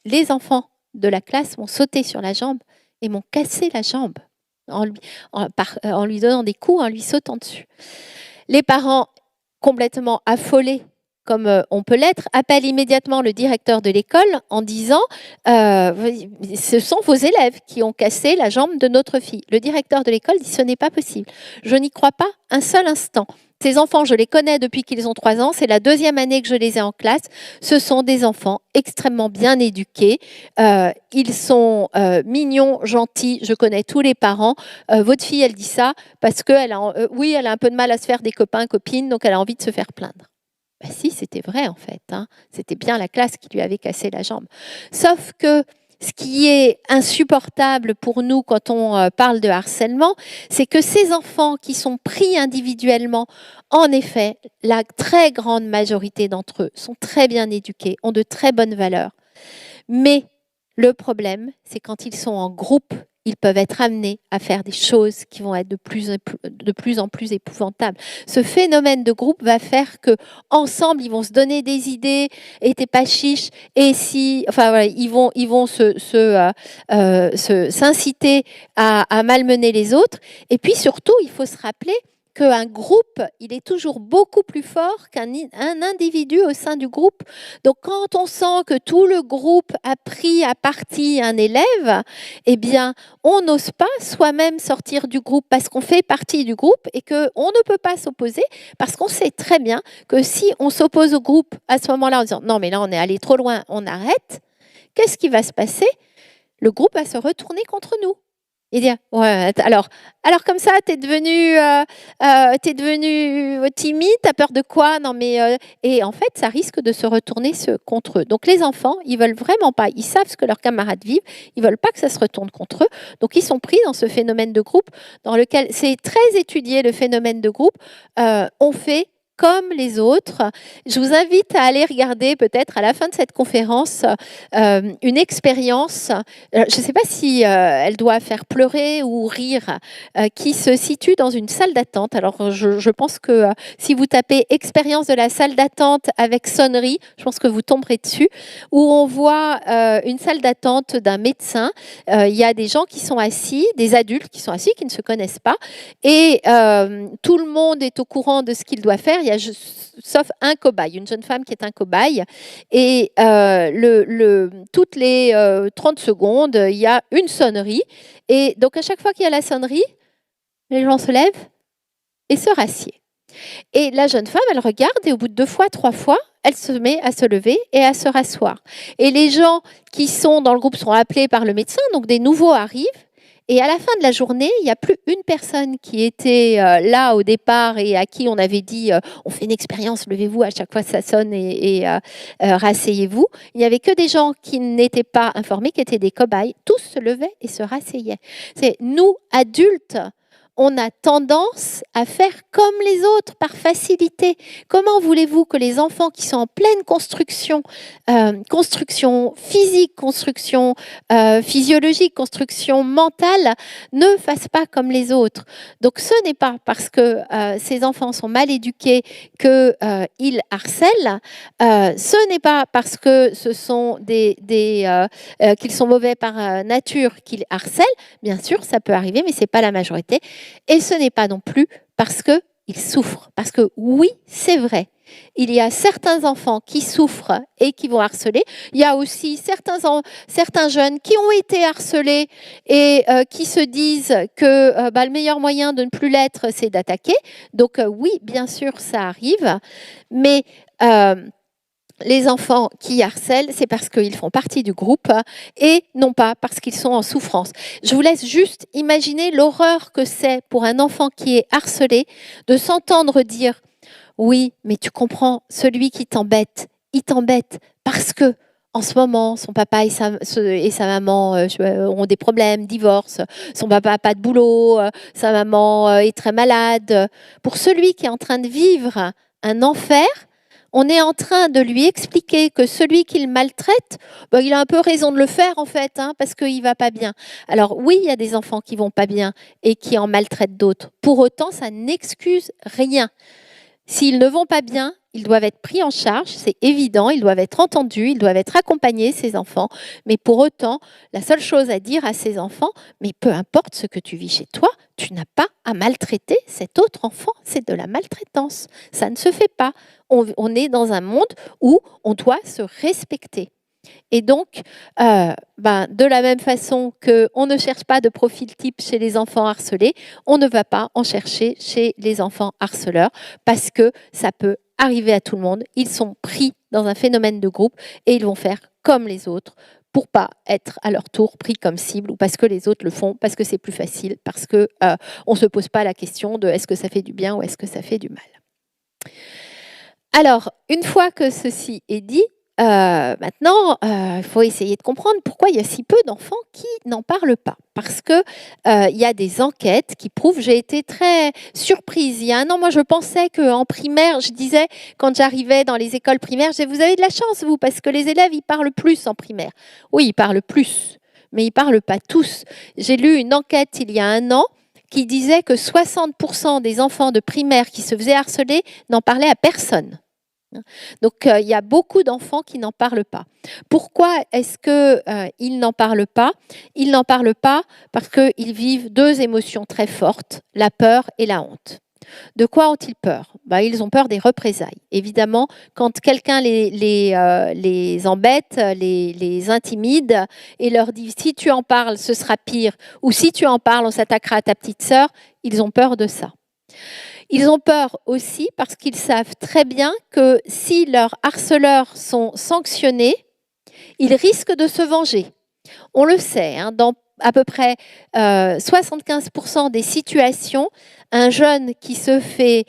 les enfants de la classe m'ont sauté sur la jambe et m'ont cassé la jambe en lui donnant des coups, en lui sautant dessus ». Les parents, complètement affolés, comme on peut l'être, appelle immédiatement le directeur de l'école en disant ce sont vos élèves qui ont cassé la jambe de notre fille. Le directeur de l'école dit ce n'est pas possible. Je n'y crois pas un seul instant. Ces enfants, je les connais depuis qu'ils ont 3 ans. C'est la 2e année que je les ai en classe. Ce sont des enfants extrêmement bien éduqués. Ils sont mignons, gentils. Je connais tous les parents. Votre fille, elle dit ça parce qu'elle a, elle a un peu de mal à se faire des copains, copines, donc elle a envie de se faire plaindre. Ben si, c'était vrai en fait, hein. C'était bien la classe qui lui avait cassé la jambe. Sauf que ce qui est insupportable pour nous quand on parle de harcèlement, c'est que ces enfants qui sont pris individuellement, en effet, la très grande majorité d'entre eux sont très bien éduqués, ont de très bonnes valeurs. Mais le problème, c'est quand ils sont en groupe, ils peuvent être amenés à faire des choses qui vont être de plus en plus épouvantables. Ce phénomène de groupe va faire que ensemble, ils vont se donner des idées, et t'es pas chiche, et si, enfin voilà, ils vont s'inciter à malmener les autres. Et puis surtout, il faut se rappeler qu'un groupe, il est toujours beaucoup plus fort qu'un individu au sein du groupe. Donc, quand on sent que tout le groupe a pris à partie un élève, eh bien, on n'ose pas soi-même sortir du groupe parce qu'on fait partie du groupe et qu'on ne peut pas s'opposer parce qu'on sait très bien que si on s'oppose au groupe à ce moment-là en disant « non, mais là, on est allé trop loin, on arrête », qu'est-ce qui va se passer? Le groupe va se retourner contre nous. Et dire, ouais, alors comme ça, t'es devenu timide, t'as peur de quoi? Non, mais et en fait, ça risque de se retourner contre eux. Donc les enfants, ils veulent vraiment pas. Ils savent ce que leurs camarades vivent. Ils veulent pas que ça se retourne contre eux. Donc ils sont pris dans ce phénomène de groupe, dans lequel c'est très étudié le phénomène de groupe. On fait comme les autres. Je vous invite à aller regarder peut-être à la fin de cette conférence une expérience, je ne sais pas si elle doit faire pleurer ou rire, qui se situe dans une salle d'attente. Alors je pense que si vous tapez expérience de la salle d'attente avec sonnerie, je pense que vous tomberez dessus, où on voit une salle d'attente d'un médecin. Il y a des gens qui sont assis, des adultes qui sont assis, qui ne se connaissent pas, et tout le monde est au courant de ce qu'il doit faire. Il y a sauf un cobaye, une jeune femme qui est un cobaye. Et toutes les 30 secondes, il y a une sonnerie. Et donc, à chaque fois qu'il y a la sonnerie, les gens se lèvent et se rassiedent. Et la jeune femme, elle regarde et au bout de 2 fois, 3 fois, elle se met à se lever et à se rasseoir. Et les gens qui sont dans le groupe sont appelés par le médecin, donc des nouveaux arrivent. Et à la fin de la journée, il n'y a plus une personne qui était là au départ et à qui on avait dit on fait une expérience, levez-vous à chaque fois que ça sonne et rasseyez-vous. Il n'y avait que des gens qui n'étaient pas informés, qui étaient des cobayes. Tous se levaient et se rasseyaient. C'est nous, adultes, on a tendance à faire comme les autres par facilité. Comment voulez-vous que les enfants qui sont en pleine construction, construction physique, construction physiologique, construction mentale, ne fassent pas comme les autres? Donc ce n'est pas parce que ces enfants sont mal éduqués qu'ils harcèlent, ce n'est pas parce que ce sont qu'ils sont mauvais par nature qu'ils harcèlent. Bien sûr, ça peut arriver, mais ce n'est pas la majorité. Et ce n'est pas non plus parce qu'ils souffrent. Parce que oui, c'est vrai, il y a certains enfants qui souffrent et qui vont harceler. Il y a aussi certains jeunes qui ont été harcelés et qui se disent que le meilleur moyen de ne plus l'être, c'est d'attaquer. Donc oui, bien sûr, ça arrive. Mais les enfants qui harcèlent, c'est parce qu'ils font partie du groupe et non pas parce qu'ils sont en souffrance. Je vous laisse juste imaginer l'horreur que c'est pour un enfant qui est harcelé de s'entendre dire « Oui, mais tu comprends, celui qui t'embête, il t'embête parce que en ce moment, son papa et sa maman ont des problèmes, divorcent, son papa n'a pas de boulot, sa maman est très malade. » Pour celui qui est en train de vivre un enfer, on est en train de lui expliquer que celui qu'il maltraite, il a un peu raison de le faire en fait, parce qu'il ne va pas bien. Alors oui, il y a des enfants qui ne vont pas bien et qui en maltraitent d'autres. Pour autant, ça n'excuse rien. S'ils ne vont pas bien, ils doivent être pris en charge, c'est évident, ils doivent être entendus, ils doivent être accompagnés, ces enfants. Mais pour autant, la seule chose à dire à ces enfants, mais peu importe ce que tu vis chez toi, tu n'as pas à maltraiter cet autre enfant, c'est de la maltraitance. Ça ne se fait pas. On est dans un monde où on doit se respecter. Et donc, de la même façon qu'on ne cherche pas de profil type chez les enfants harcelés, on ne va pas en chercher chez les enfants harceleurs parce que ça peut arriver à tout le monde. Ils sont pris dans un phénomène de groupe et ils vont faire comme les autres pour pas être à leur tour pris comme cible ou parce que les autres le font, parce que c'est plus facile, parce qu'on ne se pose pas la question de est-ce que ça fait du bien ou est-ce que ça fait du mal. Alors, une fois que ceci est dit, maintenant, il faut essayer de comprendre pourquoi il y a si peu d'enfants qui n'en parlent pas. Parce que il y a des enquêtes qui prouvent, j'ai été très surprise. Il y a un an, moi, je pensais qu'en primaire, je disais, quand j'arrivais dans les écoles primaires, je disais, vous avez de la chance, vous, parce que les élèves, ils parlent plus en primaire. Oui, ils parlent plus, mais ils parlent pas tous. J'ai lu une enquête il y a un an qui disait que 60% des enfants de primaire qui se faisaient harceler n'en parlaient à personne. Donc, il y a beaucoup d'enfants qui n'en parlent pas. Pourquoi est-ce qu'ils n'en parlent pas? Ils n'en parlent pas parce qu'ils vivent deux émotions très fortes, la peur et la honte. De quoi ont-ils peur? Ils ont peur des représailles. Évidemment, quand quelqu'un les embête, les intimide et leur dit « si tu en parles, ce sera pire » ou « si tu en parles, on s'attaquera à ta petite sœur », ils ont peur de ça. Ils ont peur aussi parce qu'ils savent très bien que si leurs harceleurs sont sanctionnés, ils risquent de se venger. On le sait, dans à peu près 75% des situations, un jeune qui se fait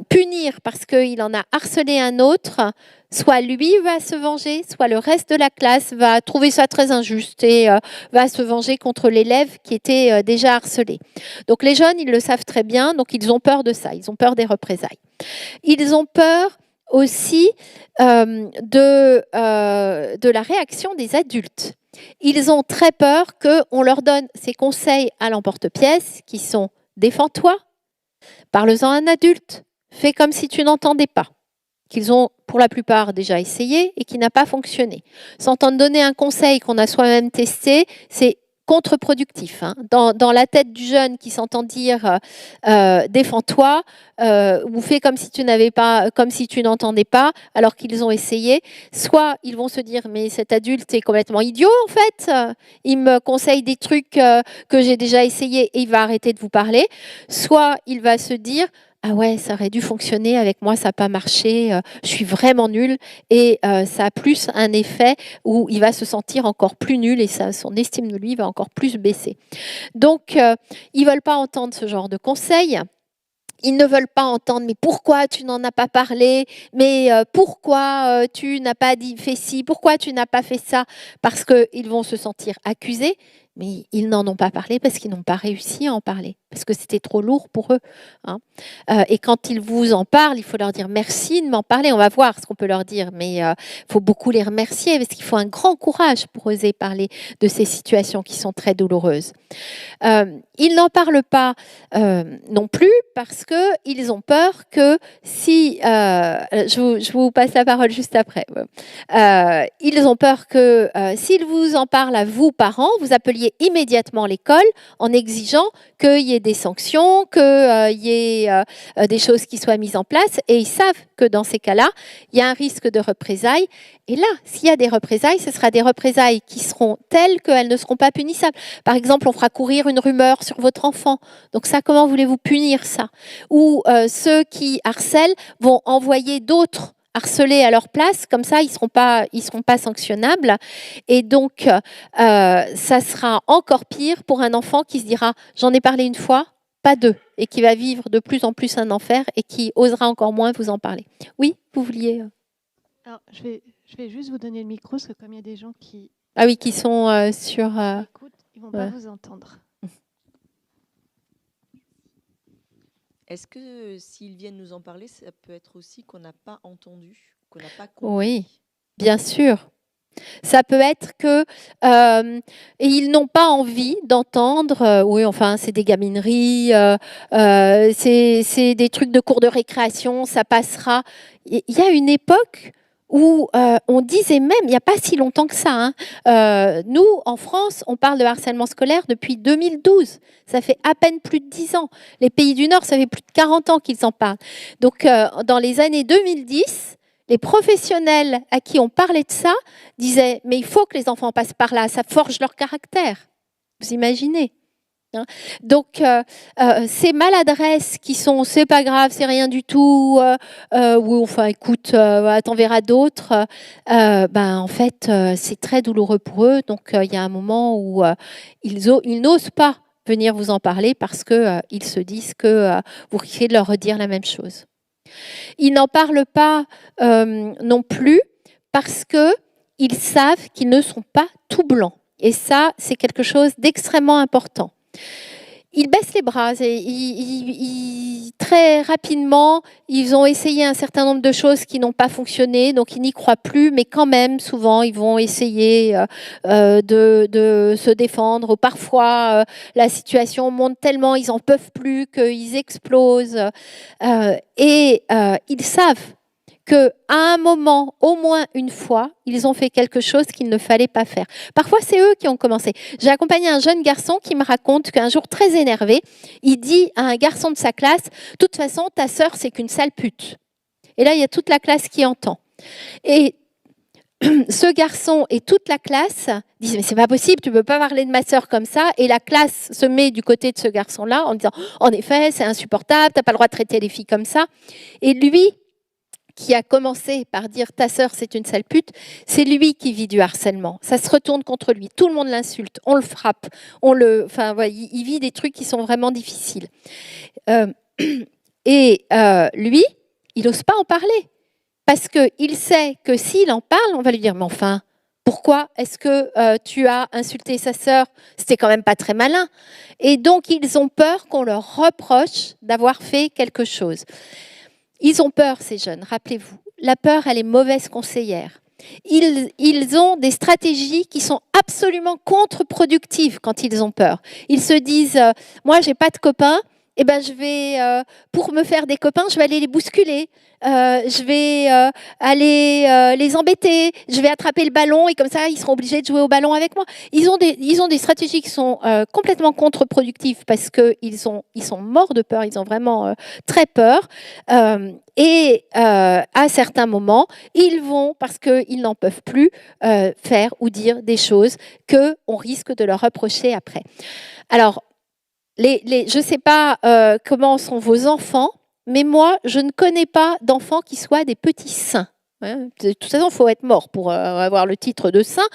punir parce qu'il en a harcelé un autre, soit lui va se venger, soit le reste de la classe va trouver ça très injuste et va se venger contre l'élève qui était déjà harcelé. Donc les jeunes, ils le savent très bien, donc ils ont peur de ça, ils ont peur des représailles. Ils ont peur aussi de la réaction des adultes. Ils ont très peur qu'on leur donne ces conseils à l'emporte-pièce qui sont « défends-toi, parle-en à un adulte, fais comme si tu n'entendais pas », qu'ils ont pour la plupart déjà essayé et qui n'a pas fonctionné. S'entendre donner un conseil qu'on a soi-même testé, c'est contre-productif. Dans la tête du jeune qui s'entend dire défends-toi ou fais comme si tu n'avais pas, comme si tu n'entendais pas, alors qu'ils ont essayé, soit ils vont se dire mais cet adulte est complètement idiot en fait, il me conseille des trucs que j'ai déjà essayé et il va arrêter de vous parler, soit il va se dire ah ouais, ça aurait dû fonctionner, avec moi ça n'a pas marché, je suis vraiment nul et ça a plus un effet où il va se sentir encore plus nul et son estime de lui va encore plus baisser. Donc, ils ne veulent pas entendre ce genre de conseils. Ils ne veulent pas entendre « mais pourquoi tu n'en as pas parlé ? Mais pourquoi tu n'as pas fait ci ? Pourquoi tu n'as pas fait ça ?» Parce qu'ils vont se sentir accusés, mais ils n'en ont pas parlé parce qu'ils n'ont pas réussi à en parler, parce que c'était trop lourd pour eux. Et quand ils vous en parlent, il faut leur dire « merci de m'en parler ». On va voir ce qu'on peut leur dire, mais il faut beaucoup les remercier parce qu'il faut un grand courage pour oser parler de ces situations qui sont très douloureuses. Ils n'en parlent pas non plus parce qu'ils ont peur que si... je vous passe la parole juste après. Ils ont peur que s'ils vous en parlent à vous, parents, vous appeliez immédiatement l'école en exigeant qu'il y ait des sanctions, qu'il y ait des choses qui soient mises en place. Et ils savent que dans ces cas-là, il y a un risque de représailles. Et là, s'il y a des représailles, ce sera des représailles qui seront telles qu'elles ne seront pas punissables. Par exemple, on fera courir une rumeur sur votre enfant. Donc ça, comment voulez-vous punir ça? Ou ceux qui harcèlent vont envoyer d'autres harceler à leur place, comme ça, ils seront pas sanctionnables. Et donc, ça sera encore pire pour un enfant qui se dira « j'en ai parlé une fois, pas deux », et qui va vivre de plus en plus un enfer et qui osera encore moins vous en parler. Oui, vous vouliez... Alors, je vais juste vous donner le micro, parce que comme il y a des gens qui... Ah oui, qui sont sur... écoute, ils ne vont pas vous entendre. Est-ce que s'ils viennent nous en parler, ça peut être aussi qu'on n'a pas entendu, qu'on n'a pas compris? Oui, bien sûr. Ça peut être que et ils n'ont pas envie d'entendre. Oui, enfin, c'est des gamineries, c'est des trucs de cours de récréation, ça passera. Il y a une époque où on disait même, il n'y a pas si longtemps que ça, nous, en France, on parle de harcèlement scolaire depuis 2012. Ça fait à peine plus de 10 ans. Les pays du Nord, ça fait plus de 40 ans qu'ils en parlent. Donc, dans les années 2010, les professionnels à qui on parlait de ça disaient « mais il faut que les enfants passent par là, ça forge leur caractère ». Vous imaginez ? Donc, ces maladresses qui sont « c'est pas grave, c'est rien du tout », ou enfin écoute, t'en verras d'autres, en fait, c'est très douloureux pour eux. Donc, il y a un moment où ils n'osent pas venir vous en parler parce qu'ils se disent que vous risquez de leur redire la même chose. Ils n'en parlent pas non plus parce qu'ils savent qu'ils ne sont pas tout blancs. Et ça, c'est quelque chose d'extrêmement important. Ils baissent les bras. Très rapidement, ils ont essayé un certain nombre de choses qui n'ont pas fonctionné, donc ils n'y croient plus, mais quand même, souvent, ils vont essayer de se défendre. Parfois, la situation monte tellement, ils n'en peuvent plus, qu'ils explosent. Et ils savent qu'à un moment, au moins une fois, ils ont fait quelque chose qu'il ne fallait pas faire. Parfois, c'est eux qui ont commencé. J'ai accompagné un jeune garçon qui me raconte qu'un jour, très énervé, il dit à un garçon de sa classe, « De toute façon, ta sœur, c'est qu'une sale pute. » Et là, il y a toute la classe qui entend. Et ce garçon et toute la classe disent « Mais c'est pas possible, tu peux pas parler de ma sœur comme ça. » Et la classe se met du côté de ce garçon-là en disant « En effet, c'est insupportable, t'as pas le droit de traiter les filles comme ça. » Et lui, qui a commencé par dire ta sœur c'est une sale pute, c'est lui qui vit du harcèlement. Ça se retourne contre lui. Tout le monde l'insulte, on le frappe, il vit des trucs qui sont vraiment difficiles. Lui, il n'ose pas en parler parce qu'il sait que s'il en parle, on va lui dire mais enfin, pourquoi est-ce que tu as insulté sa sœur? C'était quand même pas très malin. Et donc ils ont peur qu'on leur reproche d'avoir fait quelque chose. Ils ont peur, ces jeunes, rappelez-vous. La peur, elle est mauvaise conseillère. Ils ont des stratégies qui sont absolument contre-productives quand ils ont peur. Ils se disent, moi, j'ai pas de copains, eh ben, je vais, pour me faire des copains, je vais aller les bousculer. Je vais aller les embêter, je vais attraper le ballon et comme ça, ils seront obligés de jouer au ballon avec moi. Ils ont des stratégies qui sont complètement contre-productives parce qu'ils sont morts de peur, ils ont vraiment très peur. À certains moments, ils vont, parce qu'ils n'en peuvent plus, faire ou dire des choses qu'on risque de leur reprocher après. Alors, je ne sais pas comment sont vos enfants, mais moi, je ne connais pas d'enfants qui soient des petits saints. De toute façon, il faut être mort pour avoir le titre de saint.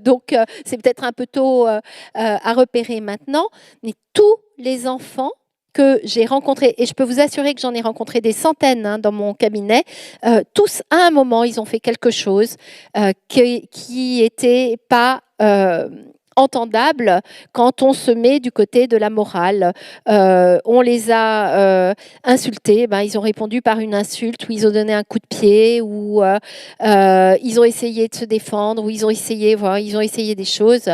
Donc, c'est peut-être un peu tôt à repérer maintenant. Mais tous les enfants que j'ai rencontrés, et je peux vous assurer que j'en ai rencontré des centaines dans mon cabinet, tous, à un moment, ils ont fait quelque chose qui n'était pas entendable quand on se met du côté de la morale. On les a insultés, ils ont répondu par une insulte, ou ils ont donné un coup de pied, ou ils ont essayé de se défendre, ou ils ont essayé des choses.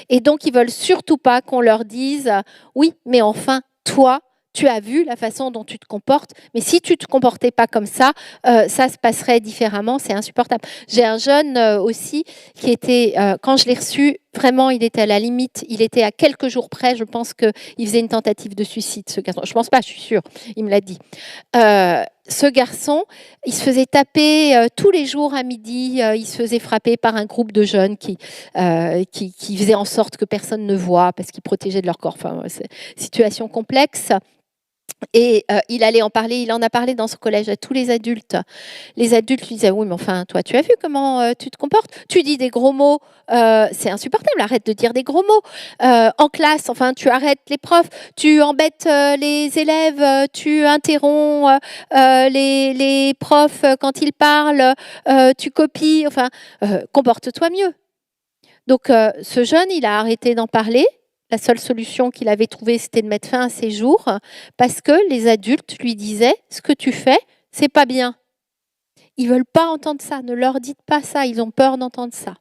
Et donc, ils veulent surtout pas qu'on leur dise « Oui, mais enfin, toi, tu as vu la façon dont tu te comportes, mais si tu ne te comportais pas comme ça, ça se passerait différemment, c'est insupportable. » J'ai un jeune aussi qui était, quand je l'ai reçu, vraiment, il était à la limite, il était à quelques jours près, je pense qu'il faisait une tentative de suicide, ce garçon. Je ne pense pas, je suis sûre, il me l'a dit. Ce garçon, il se faisait taper tous les jours à midi, il se faisait frapper par un groupe de jeunes qui faisait en sorte que personne ne voit parce qu'ils protégeaient de leur corps. Enfin, c'est une situation complexe. Et il allait en parler, il en a parlé dans ce collège à tous les adultes. Les adultes lui disaient « Oui, mais enfin, toi, tu as vu comment tu te comportes? Tu dis des gros mots, c'est insupportable, arrête de dire des gros mots. En classe, enfin, tu arrêtes les profs, tu embêtes les élèves, tu interromps les profs quand ils parlent, tu copies, enfin, comporte-toi mieux. » Donc, ce jeune, il a arrêté d'en parler. La seule solution qu'il avait trouvée, c'était de mettre fin à ses jours parce que les adultes lui disaient « Ce que tu fais, c'est pas bien. » Ils ne veulent pas entendre ça. Ne leur dites pas ça. Ils ont peur d'entendre ça.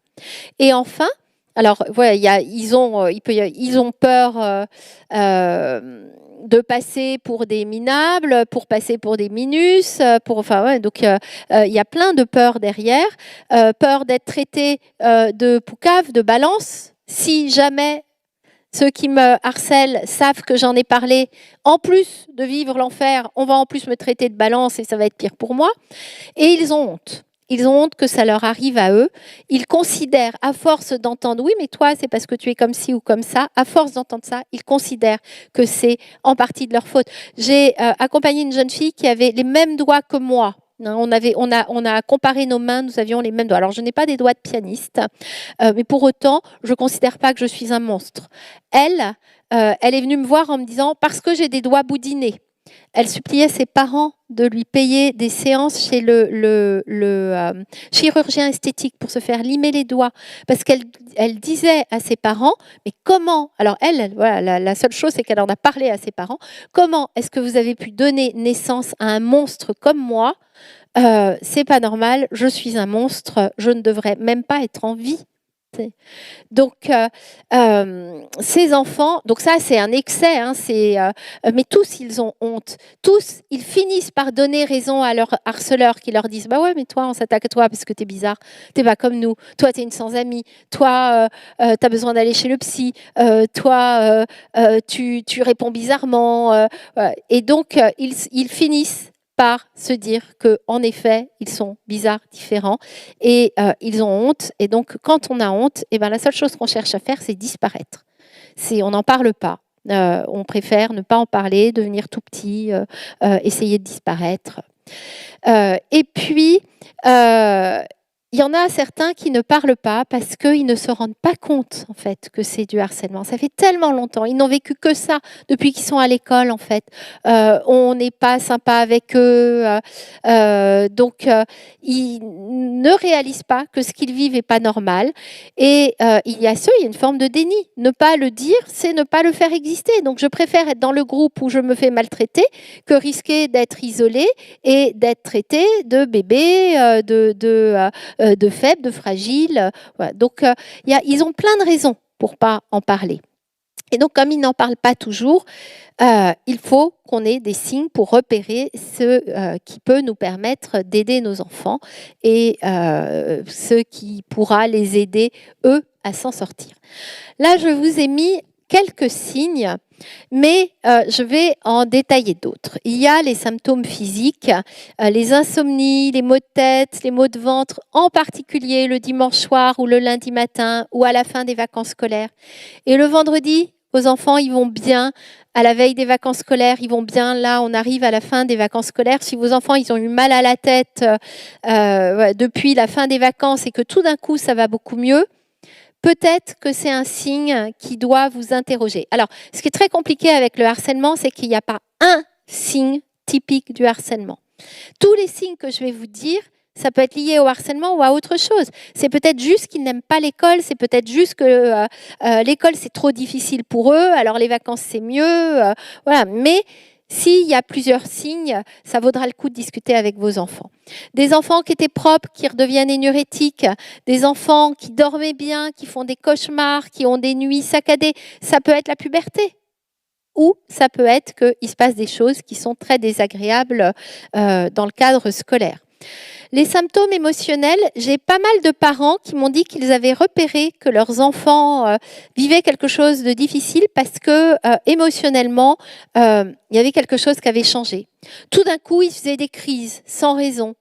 Et enfin, alors, voilà, ils ont peur de passer pour des minables, pour passer pour des minus. Donc, il y a plein de peurs derrière. Peur d'être traité de poucave, de balance. Si jamais ceux qui me harcèlent savent que j'en ai parlé, en plus de vivre l'enfer, on va en plus me traiter de balance et ça va être pire pour moi. Et ils ont honte. Ils ont honte que ça leur arrive à eux. Ils considèrent, à force d'entendre « Oui, mais toi, c'est parce que tu es comme ci ou comme ça », à force d'entendre ça, ils considèrent que c'est en partie de leur faute. J'ai accompagné une jeune fille qui avait les mêmes doigts que moi. On a comparé nos mains, nous avions les mêmes doigts. Alors, je n'ai pas des doigts de pianiste, mais pour autant, je ne considère pas que je suis un monstre. Elle est venue me voir en me disant « Parce que j'ai des doigts boudinés ». Elle suppliait ses parents de lui payer des séances chez le chirurgien esthétique pour se faire limer les doigts, parce qu'elle disait à ses parents, mais comment, alors voilà, la seule chose c'est qu'elle en a parlé à ses parents, comment est-ce que vous avez pu donner naissance à un monstre comme moi? C'est pas normal, je suis un monstre, je ne devrais même pas être en vie. Donc, ces enfants, donc ça c'est un excès, hein, mais tous ils ont honte. Tous, ils finissent par donner raison à leurs harceleurs qui leur disent « Bah ouais, mais toi, on s'attaque à toi parce que t'es bizarre, t'es pas comme nous, toi t'es une sans-amie, toi t'as besoin d'aller chez le psy, toi tu réponds bizarrement. » Et donc, ils finissent par se dire qu'en effet, ils sont bizarres, différents, et ils ont honte. Et donc, quand on a honte, eh ben, la seule chose qu'on cherche à faire, c'est disparaître. On n'en parle pas. On préfère ne pas en parler, devenir tout petit, essayer de disparaître. Et puis, il y en a certains qui ne parlent pas parce qu'ils ne se rendent pas compte, en fait, que c'est du harcèlement. Ça fait tellement longtemps. Ils n'ont vécu que ça depuis qu'ils sont à l'école, en fait. On n'est pas sympa avec eux. Donc, ils ne réalisent pas que ce qu'ils vivent n'est pas normal. Et il y a une forme de déni. Ne pas le dire, c'est ne pas le faire exister. Donc, je préfère être dans le groupe où je me fais maltraiter que risquer d'être isolée et d'être traitée de bébé, de faibles, de fragiles. Voilà. Donc, ils ont plein de raisons pour ne pas en parler. Et donc, comme ils n'en parlent pas toujours, il faut qu'on ait des signes pour repérer ce qui peut nous permettre d'aider nos enfants et ce qui pourra les aider, eux, à s'en sortir. Là, je vous ai mis quelques signes, mais je vais en détailler d'autres. Il y a les symptômes physiques, les insomnies, les maux de tête, les maux de ventre, en particulier le dimanche soir ou le lundi matin ou à la fin des vacances scolaires. Et le vendredi, vos enfants, ils vont bien. À la veille des vacances scolaires, ils vont bien. Là, on arrive à la fin des vacances scolaires. Si vos enfants, ils ont eu mal à la tête depuis la fin des vacances et que tout d'un coup, ça va beaucoup mieux, peut-être que c'est un signe qui doit vous interroger. Alors, ce qui est très compliqué avec le harcèlement, c'est qu'il n'y a pas un signe typique du harcèlement. Tous les signes que je vais vous dire, ça peut être lié au harcèlement ou à autre chose. C'est peut-être juste qu'ils n'aiment pas l'école, c'est peut-être juste que l'école, c'est trop difficile pour eux, alors les vacances, c'est mieux. Voilà. Mais s'il y a plusieurs signes, ça vaudra le coup de discuter avec vos enfants. Des enfants qui étaient propres, qui redeviennent énurétiques, des enfants qui dormaient bien, qui font des cauchemars, qui ont des nuits saccadées, ça peut être la puberté. Ou ça peut être qu'il se passe des choses qui sont très désagréables dans le cadre scolaire. Les symptômes émotionnels, j'ai pas mal de parents qui m'ont dit qu'ils avaient repéré que leurs enfants vivaient quelque chose de difficile parce que émotionnellement, il y avait quelque chose qui avait changé. Tout d'un coup, ils faisaient des crises sans raison.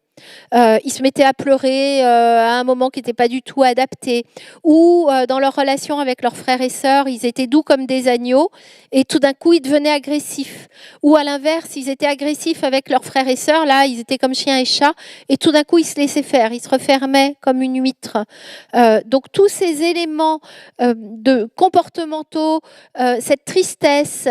Ils se mettaient à pleurer à un moment qui n'était pas du tout adapté, ou dans leur relation avec leurs frères et sœurs, ils étaient doux comme des agneaux, et tout d'un coup, ils devenaient agressifs. Ou à l'inverse, ils étaient agressifs avec leurs frères et sœurs, là, ils étaient comme chiens et chats, et tout d'un coup, ils se laissaient faire, ils se refermaient comme une huître. Donc, tous ces éléments de comportementaux, cette tristesse,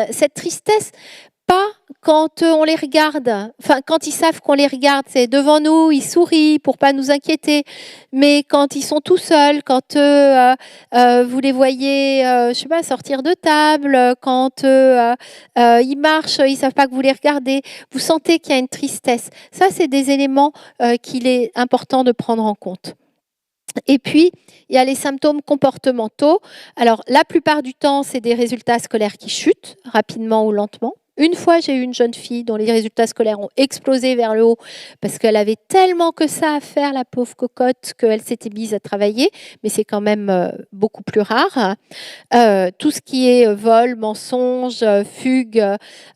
pas quand on les regarde, enfin quand ils savent qu'on les regarde, c'est devant nous, ils sourient pour pas nous inquiéter, mais quand ils sont tout seuls, quand vous les voyez, je sais pas, sortir de table, quand ils marchent, ils savent pas que vous les regardez, vous sentez qu'il y a une tristesse. Ça, c'est des éléments qu'il est important de prendre en compte. Et puis, il y a les symptômes comportementaux. Alors, la plupart du temps, c'est des résultats scolaires qui chutent rapidement ou lentement. Une fois, j'ai eu une jeune fille dont les résultats scolaires ont explosé vers le haut parce qu'elle avait tellement que ça à faire, la pauvre cocotte, qu'elle s'était mise à travailler, mais c'est quand même beaucoup plus rare. Tout ce qui est vol, mensonge, fugue,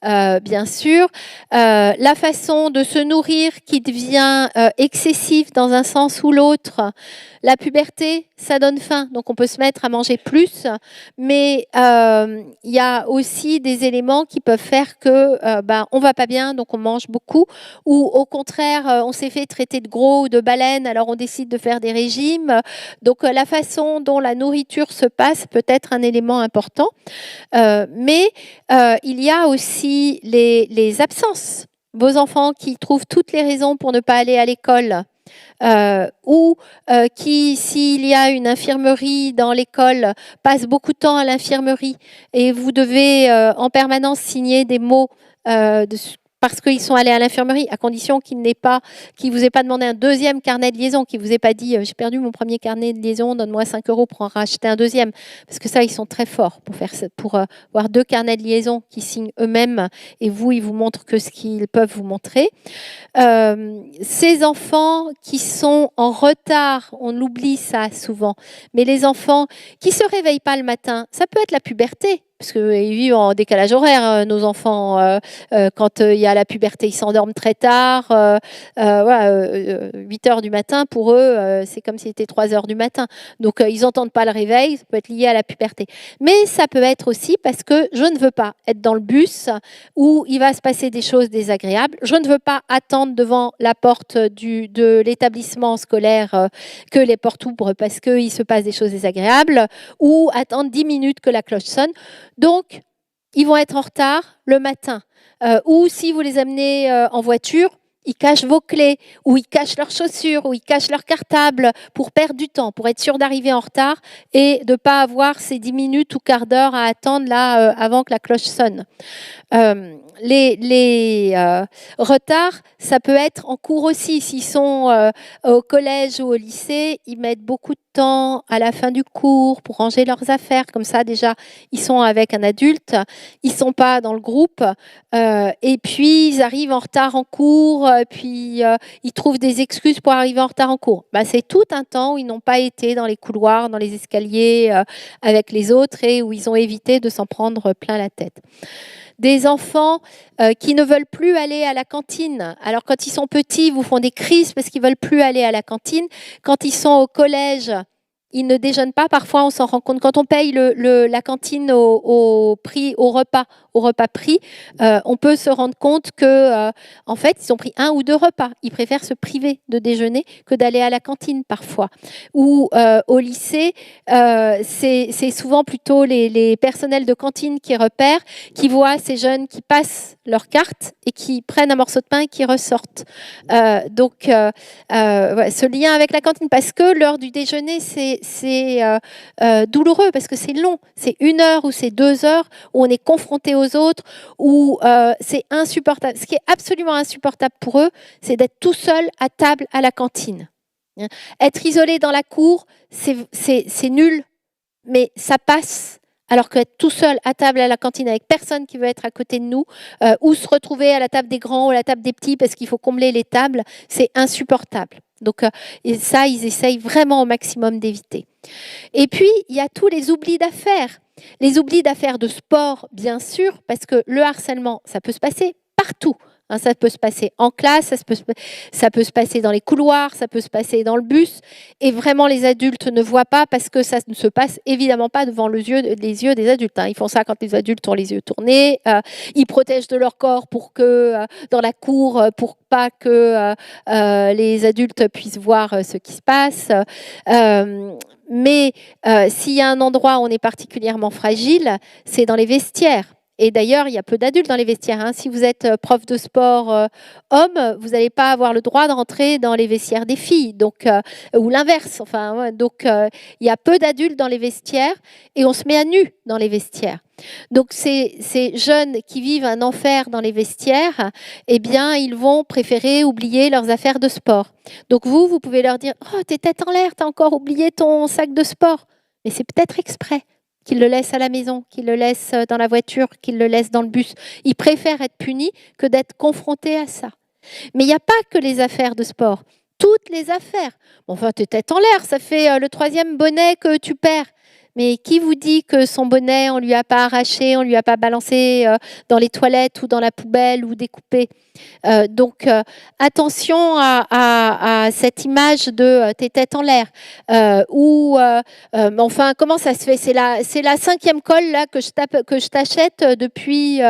bien sûr. La façon de se nourrir qui devient excessive dans un sens ou l'autre. La puberté, ça donne faim, donc on peut se mettre à manger plus, mais il y a aussi des éléments qui peuvent faire que on va pas bien, donc on mange beaucoup, ou au contraire, on s'est fait traiter de gros ou de baleine, alors on décide de faire des régimes. Donc la façon dont la nourriture se passe peut être un élément important, mais il y a aussi les absences. vos enfants qui trouvent toutes les raisons pour ne pas aller à l'école, ou qui, s'il y a une infirmerie dans l'école, passe beaucoup de temps à l'infirmerie et vous devez en permanence signer des mots parce qu'ils sont allés à l'infirmerie, à condition qu'ils vous aient pas demandé un deuxième carnet de liaison, qu'ils vous aient pas dit j'ai perdu mon premier carnet de liaison, donne-moi 5 € pour en racheter un deuxième, parce que ça ils sont très forts pour avoir 2 carnets de liaison qui signent eux-mêmes et vous ils vous montrent que ce qu'ils peuvent vous montrer. Ces enfants qui sont en retard, on l'oublie ça souvent, mais les enfants qui se réveillent pas le matin, ça peut être la puberté. Parce qu'ils vivent en décalage horaire, nos enfants. Quand il y a la puberté, ils s'endorment très tard. 8 heures du matin, pour eux, c'est comme s'il était 3 heures du matin. Donc, ils n'entendent pas le réveil, ça peut être lié à la puberté. Mais ça peut être aussi parce que je ne veux pas être dans le bus où il va se passer des choses désagréables. Je ne veux pas attendre devant la porte de l'établissement scolaire que les portes ouvrent parce qu'il se passe des choses désagréables, ou attendre 10 minutes que la cloche sonne. Donc, ils vont être en retard le matin. Ou si vous les amenez en voiture, ils cachent vos clés, ou ils cachent leurs chaussures, ou ils cachent leur cartable pour perdre du temps, pour être sûr d'arriver en retard et de ne pas avoir ces 10 minutes ou quart d'heure à attendre là avant que la cloche sonne. Les retards, ça peut être en cours aussi. S'ils sont au collège ou au lycée, ils mettent beaucoup de temps à la fin du cours pour ranger leurs affaires. Comme ça, déjà, ils sont avec un adulte, ils ne sont pas dans le groupe, et puis ils arrivent en retard en cours, puis ils trouvent des excuses pour arriver en retard en cours. C'est tout un temps où ils n'ont pas été dans les couloirs, dans les escaliers avec les autres et où ils ont évité de s'en prendre plein la tête. Des enfants qui ne veulent plus aller à la cantine. Alors, quand ils sont petits, ils vous font des crises parce qu'ils ne veulent plus aller à la cantine. Quand ils sont au collège, ils ne déjeunent pas. Parfois, on s'en rend compte. Quand on paye la cantine au repas pris, on peut se rendre compte que, en fait, ils ont pris 1 ou 2 repas. Ils préfèrent se priver de déjeuner que d'aller à la cantine parfois. Ou au lycée, c'est souvent plutôt les personnels de cantine qui repèrent, qui voient ces jeunes qui passent leur carte et qui prennent un morceau de pain et qui ressortent. Donc, ce lien avec la cantine, parce que l'heure du déjeuner, c'est douloureux, parce que c'est long. C'est 1 heure ou c'est 2 heures où on est confronté aux autres, où c'est insupportable. Ce qui est absolument insupportable pour eux, c'est d'être tout seul à table à la cantine. Être isolé dans la cour, c'est nul, mais ça passe. Alors qu'être tout seul à table à la cantine avec personne qui veut être à côté de nous, ou se retrouver à la table des grands ou à la table des petits parce qu'il faut combler les tables, c'est insupportable. Donc et ça, ils essayent vraiment au maximum d'éviter. Et puis, il y a tous les oublis d'affaires. Les oublis d'affaires de sport, bien sûr, parce que le harcèlement, ça peut se passer partout. Ça peut se passer en classe, ça peut se passer dans les couloirs, ça peut se passer dans le bus. Et vraiment, les adultes ne voient pas parce que ça ne se passe évidemment pas devant les yeux des adultes. Ils font ça quand les adultes ont les yeux tournés. Ils protègent de leur corps pour que, dans la cour, pour pas que les adultes puissent voir ce qui se passe. Mais s'il y a un endroit où on est particulièrement fragile, c'est dans les vestiaires. Et d'ailleurs, il y a peu d'adultes dans les vestiaires. Si vous êtes prof de sport homme, vous n'allez pas avoir le droit de rentrer dans les vestiaires des filles, donc, ou l'inverse. Donc, il y a peu d'adultes dans les vestiaires et on se met à nu dans les vestiaires. Donc, ces jeunes qui vivent un enfer dans les vestiaires, eh bien, ils vont préférer oublier leurs affaires de sport. Donc, vous pouvez leur dire « Oh, t'es tête en l'air, t'as encore oublié ton sac de sport. » Mais c'est peut-être exprès qu'ils le laissent à la maison, qu'ils le laissent dans la voiture, qu'ils le laissent dans le bus. Ils préfèrent être punis que d'être confrontés à ça. Mais il n'y a pas que les affaires de sport. Toutes les affaires. Enfin, t'es tête en l'air, ça fait le 3e bonnet que tu perds. Mais qui vous dit que son bonnet, on ne lui a pas arraché, on ne lui a pas balancé dans les toilettes ou dans la poubelle ou découpé. Donc, attention à cette image de tes têtes en l'air. Enfin, comment ça se fait ? C'est la 5e colle là, que je t'achète depuis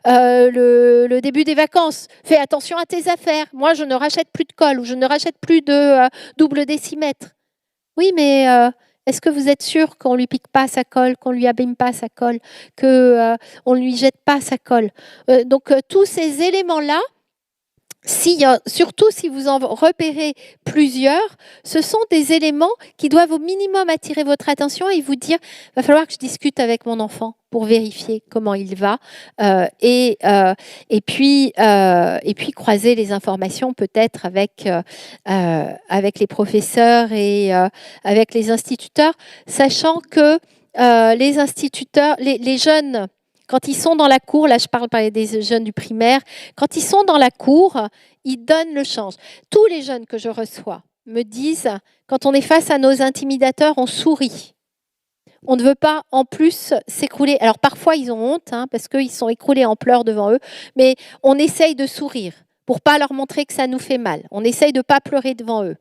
le début des vacances. Fais attention à tes affaires. Moi, je ne rachète plus de colle ou je ne rachète plus de double décimètre. Oui, mais... est-ce que vous êtes sûr qu'on ne lui pique pas sa colle, qu'on ne lui abîme pas sa colle, qu'on ne lui jette pas sa colle ? Donc, tous ces éléments-là, surtout si vous en repérez plusieurs, ce sont des éléments qui doivent au minimum attirer votre attention et vous dire, va falloir que je discute avec mon enfant pour vérifier comment il va et puis croiser les informations peut-être avec les professeurs et avec les instituteurs, sachant que les instituteurs, les jeunes, quand ils sont dans la cour, là je parle des jeunes du primaire, quand ils sont dans la cour, ils donnent le change. Tous les jeunes que je reçois me disent, quand on est face à nos intimidateurs, on sourit. On ne veut pas en plus s'écrouler. Alors parfois ils ont honte parce qu'ils sont écroulés en pleurs devant eux, mais on essaye de sourire pour pas leur montrer que ça nous fait mal. On essaye de ne pas pleurer devant eux.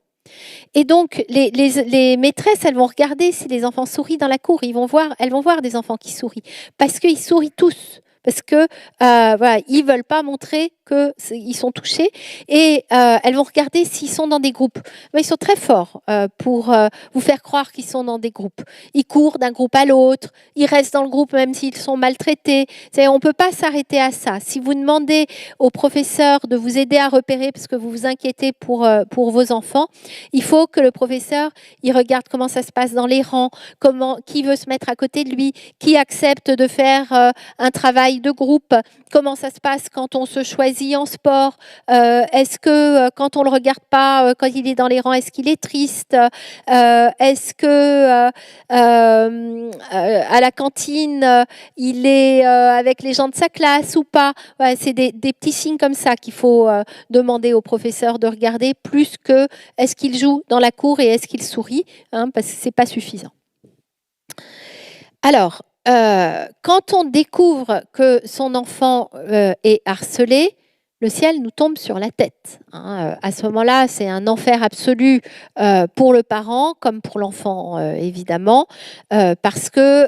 Et donc, les maîtresses, elles vont regarder si les enfants sourient dans la cour. Elles vont voir des enfants qui sourient. Parce qu'ils sourient tous. Parce que voilà, ils veulent pas montrer qu'ils sont touchés. Et elles vont regarder s'ils sont dans des groupes. Mais ils sont très forts pour vous faire croire qu'ils sont dans des groupes. Ils courent d'un groupe à l'autre. Ils restent dans le groupe même s'ils sont maltraités. On ne peut pas s'arrêter à ça. Si vous demandez au professeur de vous aider à repérer parce que vous vous inquiétez pour vos enfants, il faut que le professeur il regarde comment ça se passe dans les rangs, qui veut se mettre à côté de lui, qui accepte de faire un travail de groupe, comment ça se passe quand on se choisit en sport, est-ce que quand on ne le regarde pas, quand il est dans les rangs, est-ce qu'il est triste, est-ce que à la cantine, il est avec les gens de sa classe ou pas. Ouais, c'est des petits signes comme ça qu'il faut demander au professeur de regarder, plus que est-ce qu'il joue dans la cour et est-ce qu'il sourit, parce que ce n'est pas suffisant. Alors, quand on découvre que son enfant est harcelé, le ciel nous tombe sur la tête. À ce moment-là, c'est un enfer absolu pour le parent comme pour l'enfant, évidemment, parce que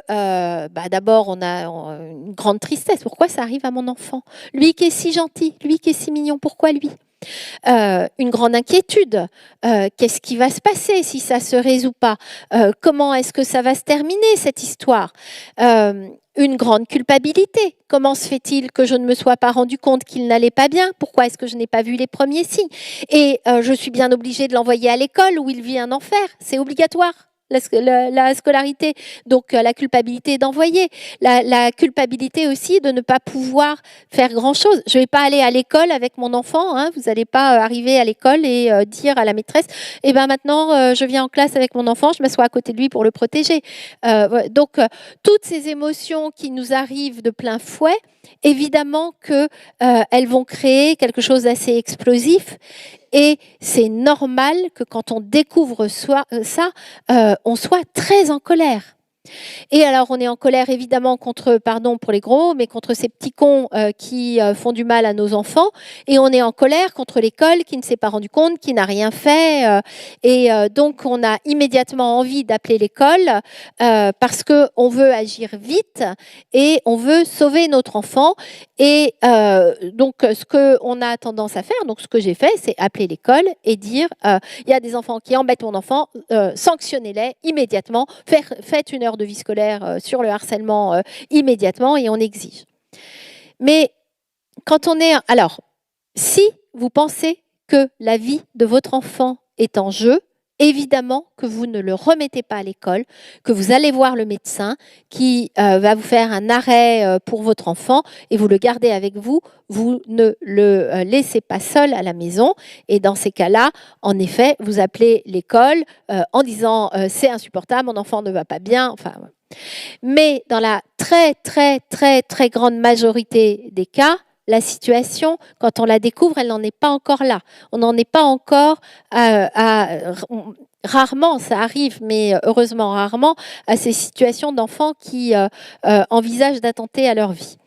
d'abord, on a une grande tristesse. Pourquoi ça arrive à mon enfant? Lui qui est si gentil, lui qui est si mignon, pourquoi lui? Une grande inquiétude. Qu'est-ce qui va se passer si ça se résout pas? Comment est-ce que ça va se terminer cette histoire? Une grande culpabilité. Comment se fait-il que je ne me sois pas rendu compte qu'il n'allait pas bien? Pourquoi est-ce que je n'ai pas vu les premiers signes? Et je suis bien obligée de l'envoyer à l'école où il vit un enfer. C'est obligatoire. La scolarité, donc la culpabilité d'envoyer, la culpabilité aussi de ne pas pouvoir faire grand-chose. Je ne vais pas aller à l'école avec mon enfant, vous n'allez pas arriver à l'école et dire à la maîtresse, eh ben maintenant je viens en classe avec mon enfant, je m'assois à côté de lui pour le protéger. Donc toutes ces émotions qui nous arrivent de plein fouet, évidemment qu'elles vont créer quelque chose d'assez explosif. Et c'est normal que quand on découvre ça, on soit très en colère. Et alors, on est en colère évidemment contre, pardon pour les gros mots, mais contre ces petits cons qui font du mal à nos enfants. Et on est en colère contre l'école qui ne s'est pas rendu compte, qui n'a rien fait. Donc, on a immédiatement envie d'appeler l'école parce qu'on veut agir vite et on veut sauver notre enfant. Et donc, ce qu'on a tendance à faire, donc ce que j'ai fait, c'est appeler l'école et dire il y a des enfants qui embêtent mon enfant, sanctionnez-les immédiatement, faites une heure de vie scolaire sur le harcèlement immédiatement et on exige. Mais quand on est... Alors, si vous pensez que la vie de votre enfant est en jeu, évidemment que vous ne le remettez pas à l'école, que vous allez voir le médecin qui va vous faire un arrêt pour votre enfant et vous le gardez avec vous, vous ne le laissez pas seul à la maison. Et dans ces cas-là, en effet, vous appelez l'école en disant c'est insupportable, mon enfant ne va pas bien. Enfin, mais dans la très, très, très, très grande majorité des cas, la situation, quand on la découvre, elle n'en est pas encore là. On n'en est pas encore rarement, ça arrive, mais heureusement rarement, à ces situations d'enfants qui envisagent d'attenter à leur vie.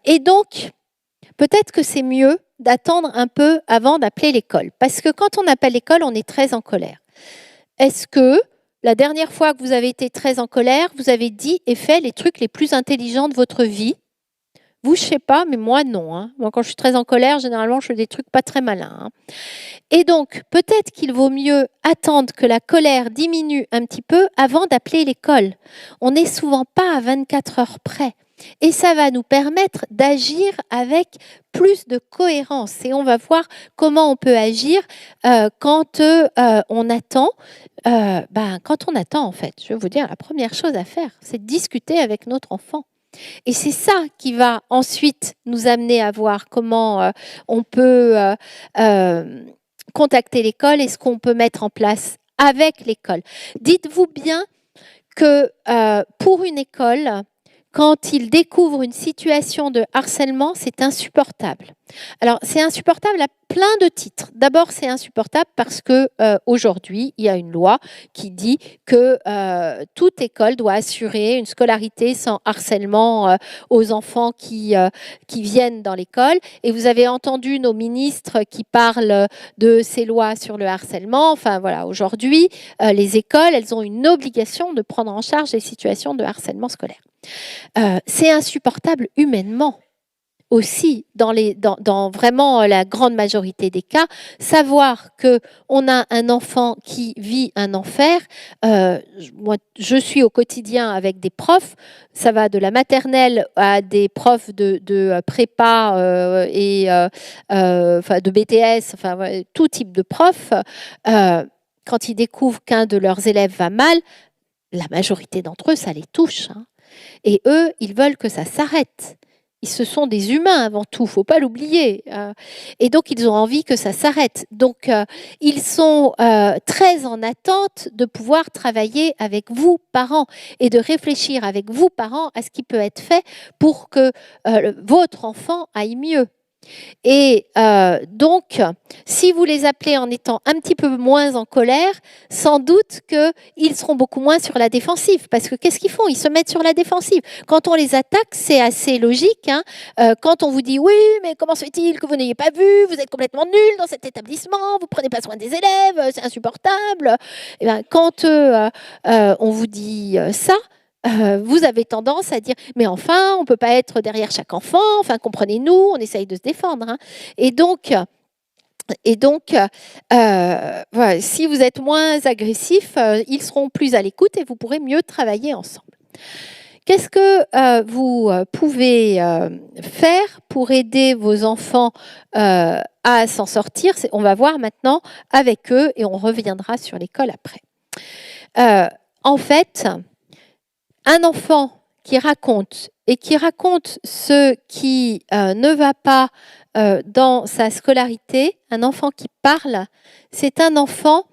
Et donc, peut-être que c'est mieux d'attendre un peu avant d'appeler l'école. Parce que quand on appelle l'école, on est très en colère. Est-ce que la dernière fois que vous avez été très en colère, vous avez dit et fait les trucs les plus intelligents de votre vie? Vous, je ne sais pas, mais moi, non. Moi, quand je suis très en colère, généralement, je fais des trucs pas très malins. Et donc, peut-être qu'il vaut mieux attendre que la colère diminue un petit peu avant d'appeler l'école. On n'est souvent pas à 24 heures près. Et ça va nous permettre d'agir avec plus de cohérence. Et on va voir comment on peut agir quand on attend. Quand on attend, en fait, je vais vous dire, la première chose à faire, c'est de discuter avec notre enfant. Et c'est ça qui va ensuite nous amener à voir comment on peut contacter l'école et ce qu'on peut mettre en place avec l'école. Dites-vous bien que pour une école, quand il découvre une situation de harcèlement, c'est insupportable. Alors, c'est insupportable à plein de titres. D'abord, c'est insupportable parce que aujourd'hui, il y a une loi qui dit que toute école doit assurer une scolarité sans harcèlement aux enfants qui viennent dans l'école. Et vous avez entendu nos ministres qui parlent de ces lois sur le harcèlement. Enfin, voilà, aujourd'hui, les écoles, elles ont une obligation de prendre en charge les situations de harcèlement scolaire. C'est insupportable humainement aussi, dans vraiment la grande majorité des cas, savoir qu'on a un enfant qui vit un enfer. Moi, je suis au quotidien avec des profs, ça va de la maternelle à des profs de prépa et de BTS, enfin, tout type de profs. Quand ils découvrent qu'un de leurs élèves va mal, la majorité d'entre eux, ça les touche, hein. Et eux, ils veulent que ça s'arrête. Ce sont des humains avant tout, il ne faut pas l'oublier. Et donc, ils ont envie que ça s'arrête. Donc, ils sont très en attente de pouvoir travailler avec vous, parents, et de réfléchir avec vous, parents, à ce qui peut être fait pour que votre enfant aille mieux. Et donc, si vous les appelez en étant un petit peu moins en colère, sans doute qu'ils seront beaucoup moins sur la défensive. Parce que qu'est-ce qu'ils font? Ils se mettent sur la défensive. Quand on les attaque, c'est assez logique, hein. Quand on vous dit « Oui, mais comment se fait-il que vous n'ayez pas vu? Vous êtes complètement nul dans cet établissement, vous ne prenez pas soin des élèves, c'est insupportable. » Et bien, quand on vous dit ça, vous avez tendance à dire « Mais enfin, on ne peut pas être derrière chaque enfant, enfin, comprenez-nous, on essaye de se défendre. Hein. » Et donc, voilà, si vous êtes moins agressif, ils seront plus à l'écoute et vous pourrez mieux travailler ensemble. Qu'est-ce que vous pouvez faire pour aider vos enfants à s'en sortir? On va voir maintenant avec eux et on reviendra sur l'école après. En fait, un enfant qui raconte ce qui ne va pas dans sa scolarité, un enfant qui parle, c'est un enfant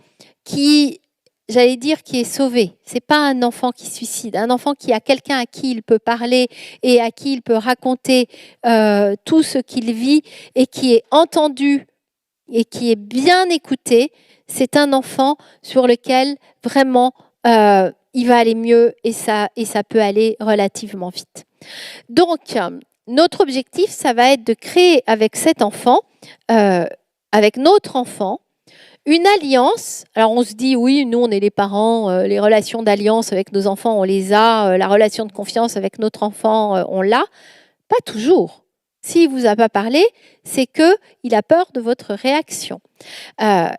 qui, j'allais dire, qui est sauvé. C'est pas un enfant qui suicide, un enfant qui a quelqu'un à qui il peut parler et à qui il peut raconter tout ce qu'il vit et qui est entendu et qui est bien écouté. C'est un enfant sur lequel vraiment il va aller mieux et ça peut aller relativement vite. Donc, notre objectif, ça va être de créer avec cet enfant, avec notre enfant, une alliance. Alors, on se dit, oui, nous, on est les parents, les relations d'alliance avec nos enfants, on les a, la relation de confiance avec notre enfant, on l'a. Pas toujours. S'il ne vous a pas parlé, c'est qu'il a peur de votre réaction. La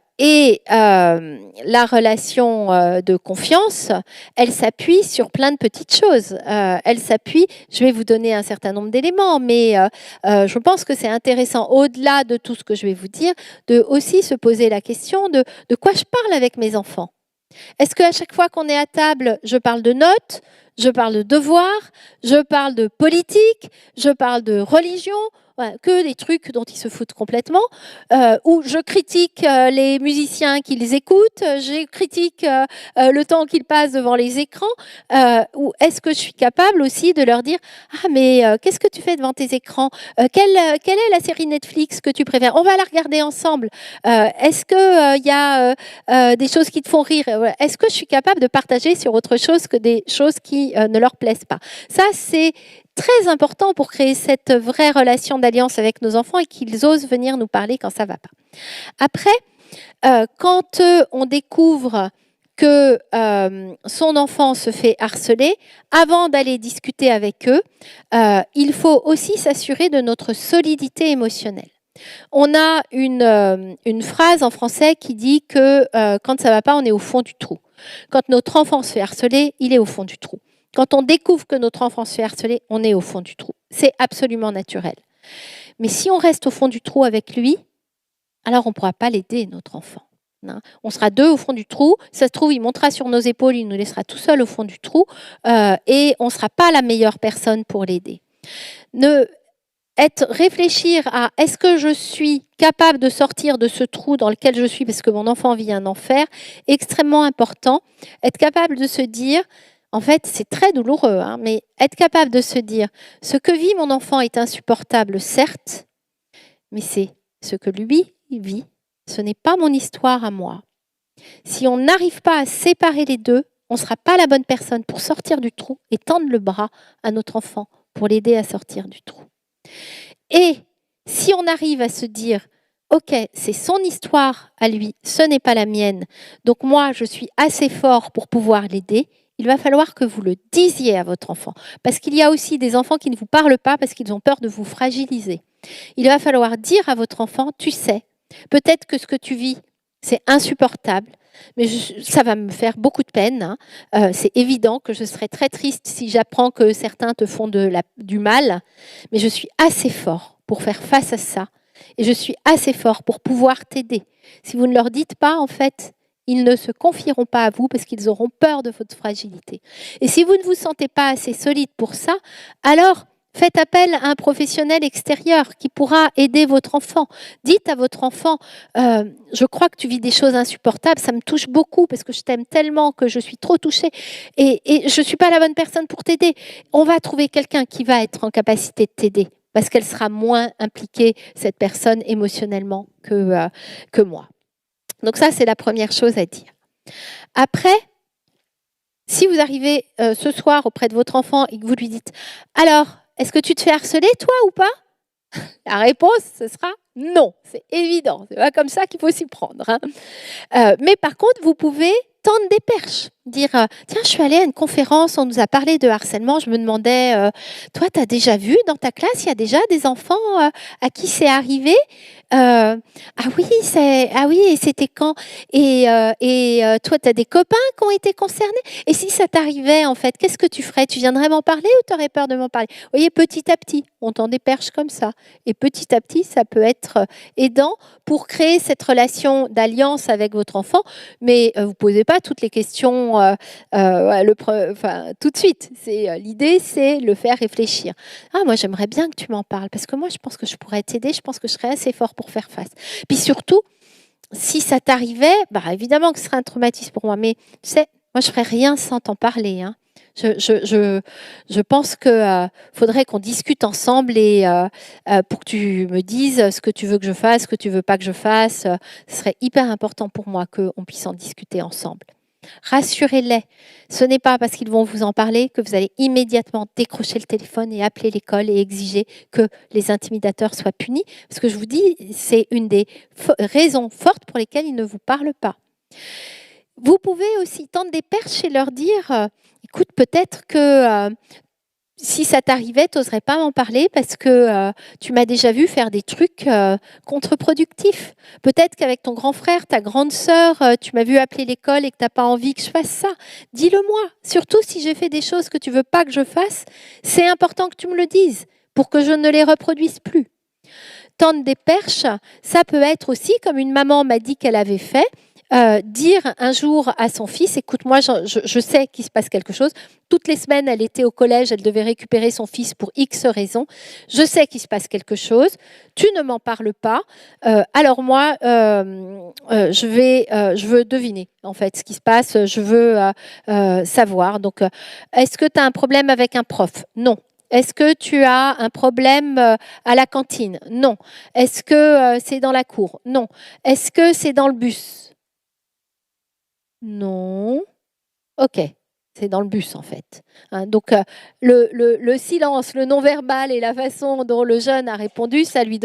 relation de confiance, elle s'appuie sur plein de petites choses. Elle s'appuie, je vais vous donner un certain nombre d'éléments, mais je pense que c'est intéressant, au-delà de tout ce que je vais vous dire, de aussi se poser la question de quoi je parle avec mes enfants. Est-ce qu'à chaque fois qu'on est à table, je parle de notes, je parle de devoirs, je parle de politique, je parle de religion, voilà, que des trucs dont ils se foutent complètement, où je critique les musiciens qu'ils écoutent, je critique le temps qu'ils passent devant les écrans, ou est-ce que je suis capable aussi de leur dire « Ah, mais qu'est-ce que tu fais devant tes écrans? Quelle est la série Netflix que tu préfères? On va la regarder ensemble. Est-ce qu'il y a des choses qui te font rire? Est-ce que je suis capable de partager sur autre chose que des choses qui ne leur plaisent pas ?» Ça, c'est très important pour créer cette vraie relation d'alliance avec nos enfants et qu'ils osent venir nous parler quand ça ne va pas. Après, quand on découvre que son enfant se fait harceler, avant d'aller discuter avec eux, il faut aussi s'assurer de notre solidité émotionnelle. On a une phrase en français qui dit que quand ça ne va pas, on est au fond du trou. Quand notre enfant se fait harceler, il est au fond du trou. Quand on découvre que notre enfant se fait harceler, on est au fond du trou. C'est absolument naturel. Mais si on reste au fond du trou avec lui, alors on ne pourra pas l'aider, notre enfant. On sera deux au fond du trou. Si ça se trouve, il montera sur nos épaules, il nous laissera tout seul au fond du trou et on ne sera pas la meilleure personne pour l'aider. Réfléchir à est-ce que je suis capable de sortir de ce trou dans lequel je suis parce que mon enfant vit un enfer, extrêmement important. Être capable de se dire, en fait c'est très douloureux, mais être capable de se dire ce que vit mon enfant est insupportable, certes, mais c'est ce que lui vit, ce n'est pas mon histoire à moi. Si on n'arrive pas à séparer les deux, on ne sera pas la bonne personne pour sortir du trou et tendre le bras à notre enfant pour l'aider à sortir du trou. Et si on arrive à se dire, ok, c'est son histoire à lui, ce n'est pas la mienne, donc moi je suis assez fort pour pouvoir l'aider, il va falloir que vous le disiez à votre enfant. Parce qu'il y a aussi des enfants qui ne vous parlent pas parce qu'ils ont peur de vous fragiliser. Il va falloir dire à votre enfant, tu sais, peut-être que ce que tu vis, c'est insupportable, mais ça va me faire beaucoup de peine. C'est évident que je serai très triste si j'apprends que certains te font du mal, mais je suis assez fort pour faire face à ça et je suis assez fort pour pouvoir t'aider. Si vous ne leur dites pas, en fait, ils ne se confieront pas à vous parce qu'ils auront peur de votre fragilité. Et si vous ne vous sentez pas assez solide pour ça, alors faites appel à un professionnel extérieur qui pourra aider votre enfant. Dites à votre enfant, je crois que tu vis des choses insupportables, ça me touche beaucoup parce que je t'aime tellement que je suis trop touchée et je ne suis pas la bonne personne pour t'aider. On va trouver quelqu'un qui va être en capacité de t'aider parce qu'elle sera moins impliquée, cette personne, émotionnellement que moi. Donc ça, c'est la première chose à dire. Après, si vous arrivez ce soir auprès de votre enfant et que vous lui dites « Alors, est-ce que tu te fais harceler, toi, ou pas ?» La réponse, ce sera non. C'est évident. C'est pas comme ça qu'il faut s'y prendre. Mais par contre, vous pouvez tendre des perches. Dire, tiens, je suis allée à une conférence, on nous a parlé de harcèlement. Je me demandais, toi, tu as déjà vu dans ta classe, il y a déjà des enfants à qui c'est arrivé ah oui, et c'était quand? Et toi, tu as des copains qui ont été concernés? Et si ça t'arrivait, en fait, qu'est-ce que tu ferais? Tu viendrais m'en parler ou tu aurais peur de m'en parler? Vous voyez, petit à petit, on tend des perches comme ça. Et petit à petit, ça peut être aidant pour créer cette relation d'alliance avec votre enfant. Mais vous ne posez pas toutes les questions tout de suite. L'idée, c'est le faire réfléchir. Ah, moi, j'aimerais bien que tu m'en parles parce que moi, je pense que je pourrais t'aider. Je pense que je serais assez fort pour faire face. Puis surtout, si ça t'arrivait, évidemment que ce serait un traumatisme pour moi. Mais tu sais, moi, je ne ferais rien sans t'en parler. Je pense qu'il faudrait qu'on discute ensemble et pour que tu me dises ce que tu veux que je fasse, ce que tu ne veux pas que je fasse. Ce serait hyper important pour moi qu'on puisse en discuter ensemble. Rassurez-les. Ce n'est pas parce qu'ils vont vous en parler que vous allez immédiatement décrocher le téléphone et appeler l'école et exiger que les intimidateurs soient punis. Parce que je vous dis, c'est une des raisons fortes pour lesquelles ils ne vous parlent pas. Vous pouvez aussi tendre des perches et leur dire, écoute, peut-être que si ça t'arrivait, tu n'oserais pas m'en parler parce que tu m'as déjà vu faire des trucs contre-productifs. Peut-être qu'avec ton grand frère, ta grande sœur, tu m'as vu appeler l'école et que tu n'as pas envie que je fasse ça. Dis-le-moi. Surtout si j'ai fait des choses que tu ne veux pas que je fasse, c'est important que tu me le dises pour que je ne les reproduise plus. Tendre des perches, ça peut être aussi, comme une maman m'a dit qu'elle avait fait, dire un jour à son fils, écoute, moi je sais qu'il se passe quelque chose. Toutes les semaines, elle était au collège, elle devait récupérer son fils pour X raisons. Je sais qu'il se passe quelque chose. Tu ne m'en parles pas. Alors moi, je veux deviner en fait ce qui se passe. Je veux savoir. Donc, est-ce que tu as un problème avec un prof? Non. Est-ce que tu as un problème à la cantine? Non. Est-ce que c'est dans la cour? Non. Est-ce que c'est dans le bus? Non. Ok, c'est dans le bus en fait. Donc le silence, le non-verbal et la façon dont le jeune a répondu, ça lui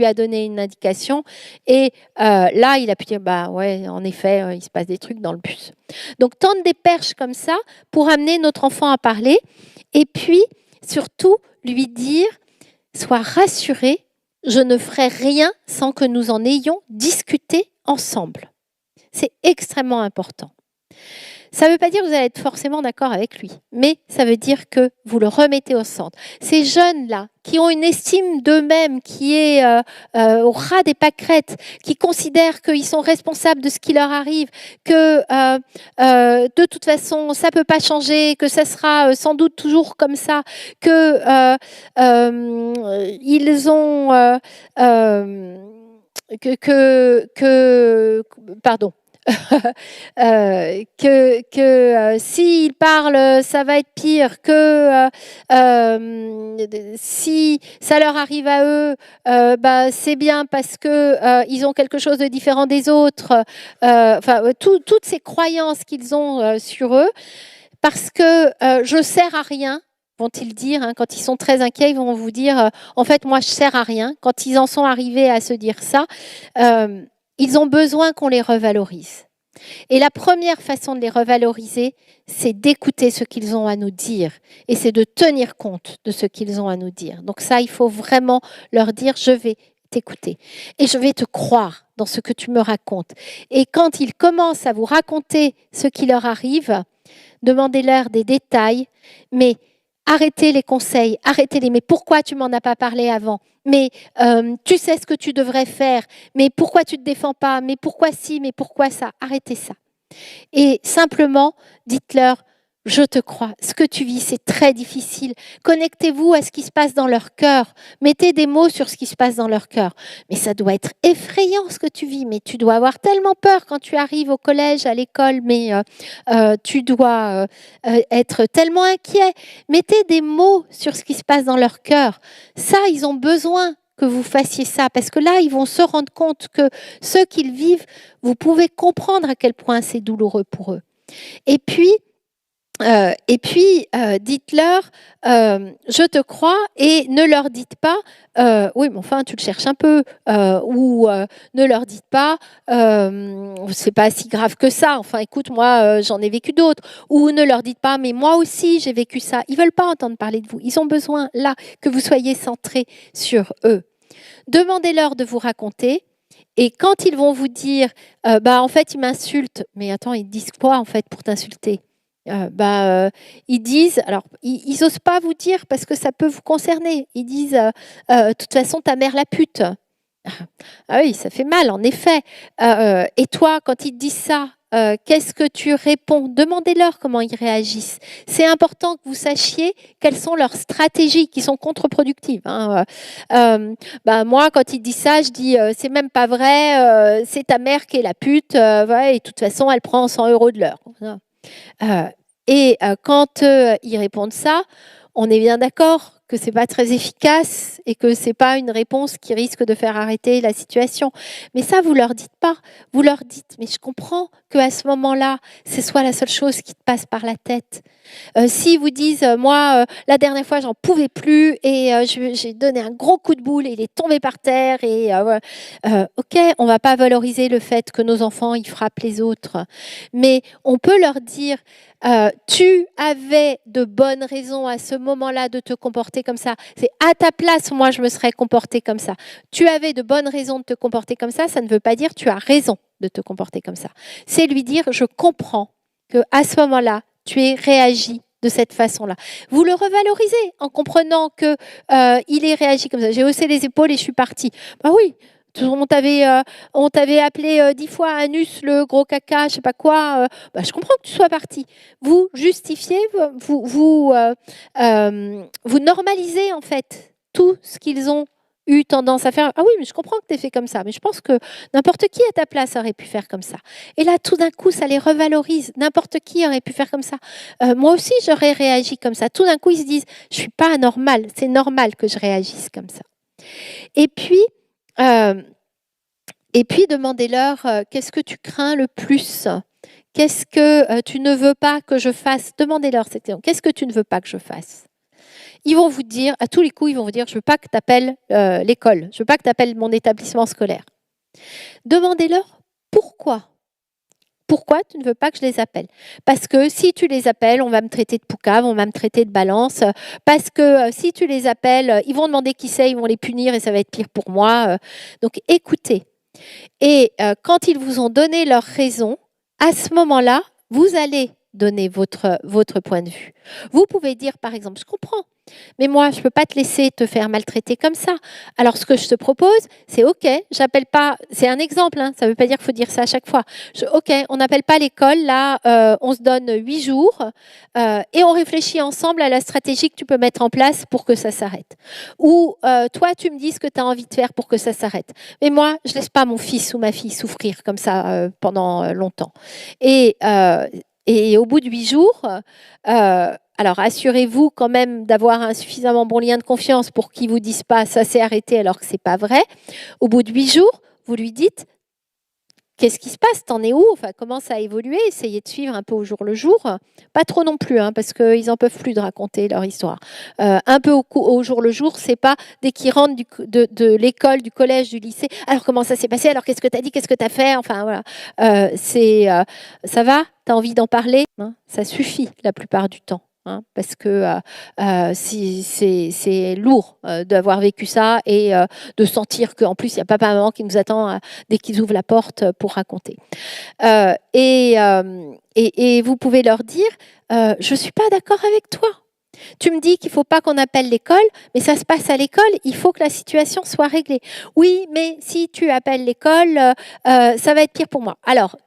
a donné une indication. Et là, il a pu dire, ouais, en effet, il se passe des trucs dans le bus. Donc tendre des perches comme ça pour amener notre enfant à parler. Et puis, surtout, lui dire, sois rassuré, je ne ferai rien sans que nous en ayons discuté ensemble. C'est extrêmement important. Ça ne veut pas dire que vous allez être forcément d'accord avec lui, mais ça veut dire que vous le remettez au centre. Ces jeunes-là, qui ont une estime d'eux-mêmes qui est au ras des pâquerettes, qui considèrent qu'ils sont responsables de ce qui leur arrive, que de toute façon, ça ne peut pas changer, que ça sera sans doute toujours comme ça, que ils ont... pardon. S'il parle, ça va être pire, que si ça leur arrive à eux, c'est bien parce que ils ont quelque chose de différent des autres. Toutes ces croyances qu'ils ont sur eux, parce que je sers à rien. Vont-ils dire, hein, quand ils sont très inquiets, ils vont vous dire en fait, moi, je sers à rien. Quand ils en sont arrivés à se dire ça, ils ont besoin qu'on les revalorise. Et la première façon de les revaloriser, c'est d'écouter ce qu'ils ont à nous dire et c'est de tenir compte de ce qu'ils ont à nous dire. Donc ça, il faut vraiment leur dire, je vais t'écouter et je vais te croire dans ce que tu me racontes. Et quand ils commencent à vous raconter ce qui leur arrive, demandez-leur des détails, mais arrêtez les conseils, arrêtez-les. Mais pourquoi tu m'en as pas parlé avant ? Mais tu sais ce que tu devrais faire. Mais pourquoi tu ne te défends pas ? Mais pourquoi ci ? Mais pourquoi ça ? Arrêtez ça. Et simplement, dites-leur, je te crois. Ce que tu vis, c'est très difficile. Connectez-vous à ce qui se passe dans leur cœur. Mettez des mots sur ce qui se passe dans leur cœur. Mais ça doit être effrayant ce que tu vis. Mais tu dois avoir tellement peur quand tu arrives au collège, à l'école. Mais tu dois être tellement inquiet. Mettez des mots sur ce qui se passe dans leur cœur. Ça, ils ont besoin que vous fassiez ça, parce que là, ils vont se rendre compte que ce qu'ils vivent, vous pouvez comprendre à quel point c'est douloureux pour eux. Et puis, dites-leur, je te crois, et ne leur dites pas, oui, mais enfin, tu le cherches un peu, ou ne leur dites pas, c'est pas si grave que ça, enfin, écoute, moi, j'en ai vécu d'autres, ou ne leur dites pas, mais moi aussi, j'ai vécu ça. Ils veulent pas entendre parler de vous. Ils ont besoin, là, que vous soyez centrés sur eux. Demandez-leur de vous raconter. Et quand ils vont vous dire, en fait, ils m'insultent, mais attends, ils disent quoi, en fait, pour t'insulter ? Ils disent, alors ils n'osent pas vous dire parce que ça peut vous concerner. Ils disent, de toute façon, ta mère la pute. Ah oui, ça fait mal, en effet. Et toi, quand ils te disent ça, qu'est-ce que tu réponds ? Demandez-leur comment ils réagissent. C'est important que vous sachiez quelles sont leurs stratégies qui sont contre-productives. Hein. Moi, quand ils disent ça, je dis c'est même pas vrai, c'est ta mère qui est la pute, et de toute façon, elle prend 100 € de l'heure. Quand ils répondent ça, on est bien d'accord que c'est pas très efficace et que c'est pas une réponse qui risque de faire arrêter la situation. Mais ça, vous leur dites pas. Vous leur dites, mais je comprends qu'à ce moment-là, ce soit la seule chose qui te passe par la tête. S'ils vous disent, moi, la dernière fois, j'en pouvais plus et j'ai donné un gros coup de boule et il est tombé par terre. Et ok, on va pas valoriser le fait que nos enfants, ils frappent les autres. Mais on peut leur dire, tu avais de bonnes raisons à ce moment-là de te comporter comme ça. C'est à ta place, moi, je me serais comportée comme ça. Tu avais de bonnes raisons de te comporter comme ça ne veut pas dire tu as raison de te comporter comme ça. C'est lui dire, je comprends qu'à ce moment-là, tu aies réagi de cette façon-là. Vous le revalorisez en comprenant qu'il ait réagi comme ça. J'ai haussé les épaules et je suis partie. Bah oui, on t'avait appelé 10 fois anus, le gros caca, je sais pas quoi. Je comprends que tu sois parti. Vous justifiez, vous normalisez en fait tout ce qu'ils ont eu tendance à faire. Ah oui, mais je comprends que tu aies fait comme ça, mais je pense que n'importe qui à ta place aurait pu faire comme ça. Et là, tout d'un coup, ça les revalorise. N'importe qui aurait pu faire comme ça. Moi aussi, j'aurais réagi comme ça. Tout d'un coup, ils se disent, je suis pas anormal. C'est normal que je réagisse comme ça. Et puis, demandez-leur, qu'est-ce que tu crains le plus ? Qu'est-ce que tu ne veux pas que je fasse ? Demandez-leur cette question. Qu'est-ce que tu ne veux pas que je fasse ? Ils vont vous dire, à tous les coups, ils vont vous dire, je ne veux pas que tu appelles l'école, je ne veux pas que tu appelles mon établissement scolaire. Demandez-leur pourquoi. Pourquoi tu ne veux pas que je les appelle ? Parce que si tu les appelles, on va me traiter de poucave, on va me traiter de balance. Parce que si tu les appelles, ils vont demander qui c'est, ils vont les punir et ça va être pire pour moi. Donc écoutez. Et quand ils vous ont donné leurs raisons, à ce moment-là, vous allez donner votre point de vue. Vous pouvez dire, par exemple, je comprends, mais moi, je ne peux pas te laisser te faire maltraiter comme ça. Alors, ce que je te propose, c'est OK, j'appelle pas, c'est un exemple, hein, ça ne veut pas dire qu'il faut dire ça à chaque fois. OK, on n'appelle pas l'école, là, on se donne 8 jours et on réfléchit ensemble à la stratégie que tu peux mettre en place pour que ça s'arrête. Ou toi, tu me dis ce que tu as envie de faire pour que ça s'arrête. Mais moi, je ne laisse pas mon fils ou ma fille souffrir comme ça pendant longtemps. Et au bout de 8 jours, alors assurez-vous quand même d'avoir un suffisamment bon lien de confiance pour qu'ils ne vous disent pas ça s'est arrêté alors que ce n'est pas vrai. Au bout de 8 jours, vous lui dites qu'est-ce qui se passe, t'en es où, enfin, comment ça a évolué, essayez de suivre un peu au jour le jour, pas trop non plus, hein, parce qu'ils n'en peuvent plus de raconter leur histoire. Un peu au jour le jour, c'est pas dès qu'ils rentrent de l'école, du collège, du lycée, alors comment ça s'est passé, alors qu'est-ce que tu as dit, qu'est-ce que tu as fait, enfin voilà. Ça va, tu as envie d'en parler, hein, ça suffit la plupart du temps. Hein, parce que c'est lourd d'avoir vécu ça et de sentir qu'en plus, il y a papa et maman qui nous attend dès qu'ils ouvrent la porte pour raconter. Et vous pouvez leur dire, je ne suis pas d'accord avec toi. Tu me dis qu'il ne faut pas qu'on appelle l'école, mais ça se passe à l'école, il faut que la situation soit réglée. Oui, mais si tu appelles l'école, ça va être pire pour moi. Alors,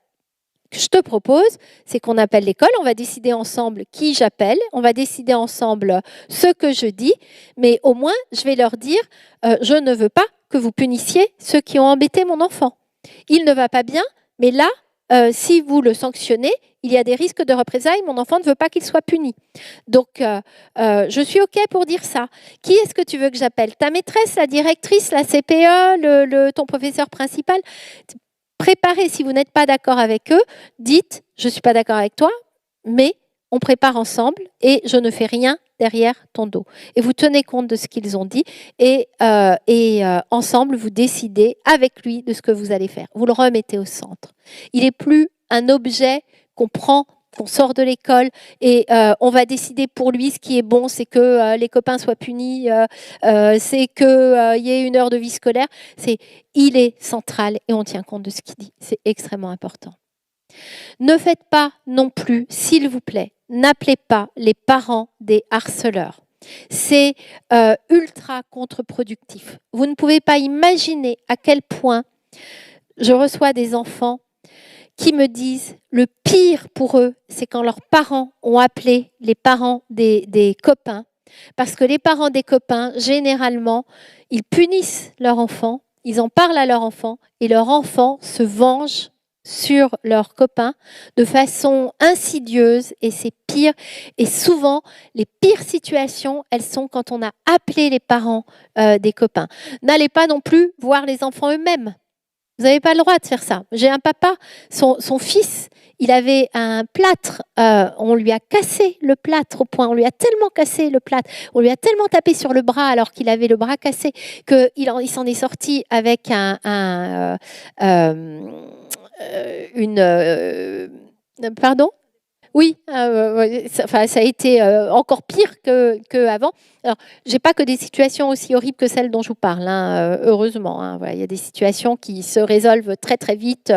que je te propose, c'est qu'on appelle l'école, on va décider ensemble qui j'appelle, on va décider ensemble ce que je dis, mais au moins, je vais leur dire, je ne veux pas que vous punissiez ceux qui ont embêté mon enfant. Il ne va pas bien, mais là, si vous le sanctionnez, il y a des risques de représailles, mon enfant ne veut pas qu'il soit puni. Donc, je suis OK pour dire ça. Qui est-ce que tu veux que j'appelle? Ta maîtresse, la directrice, la CPE, ton professeur principal? Préparez, si vous n'êtes pas d'accord avec eux, dites, je ne suis pas d'accord avec toi, mais on prépare ensemble et je ne fais rien derrière ton dos. Et vous tenez compte de ce qu'ils ont dit et ensemble, vous décidez avec lui de ce que vous allez faire. Vous le remettez au centre. Il n'est plus un objet qu'on prend, qu'on sort de l'école et on va décider pour lui ce qui est bon, c'est que les copains soient punis, c'est qu'il y ait une heure de vie scolaire. Il est central et on tient compte de ce qu'il dit. C'est extrêmement important. Ne faites pas non plus, s'il vous plaît, n'appelez pas les parents des harceleurs. C'est ultra contre-productif. Vous ne pouvez pas imaginer à quel point je reçois des enfants qui me disent le pire pour eux, c'est quand leurs parents ont appelé les parents des copains. Parce que les parents des copains, généralement, ils punissent leur enfant, ils en parlent à leur enfant et leur enfant se venge sur leurs copains de façon insidieuse et c'est pire. Et souvent, les pires situations, elles sont quand on a appelé les parents des copains. N'allez pas non plus voir les enfants eux-mêmes. Vous n'avez pas le droit de faire ça. J'ai un papa, son fils, il avait un plâtre, on lui a cassé le plâtre au point, on lui a tellement cassé le plâtre, on lui a tellement tapé sur le bras alors qu'il avait le bras cassé qu'il s'en est sorti avec pardon? Oui, ça a été encore pire qu'avant. Alors, je n'ai pas que des situations aussi horribles que celles dont je vous parle, hein, heureusement. Hein, voilà, il y a des situations qui se résolvent très très vite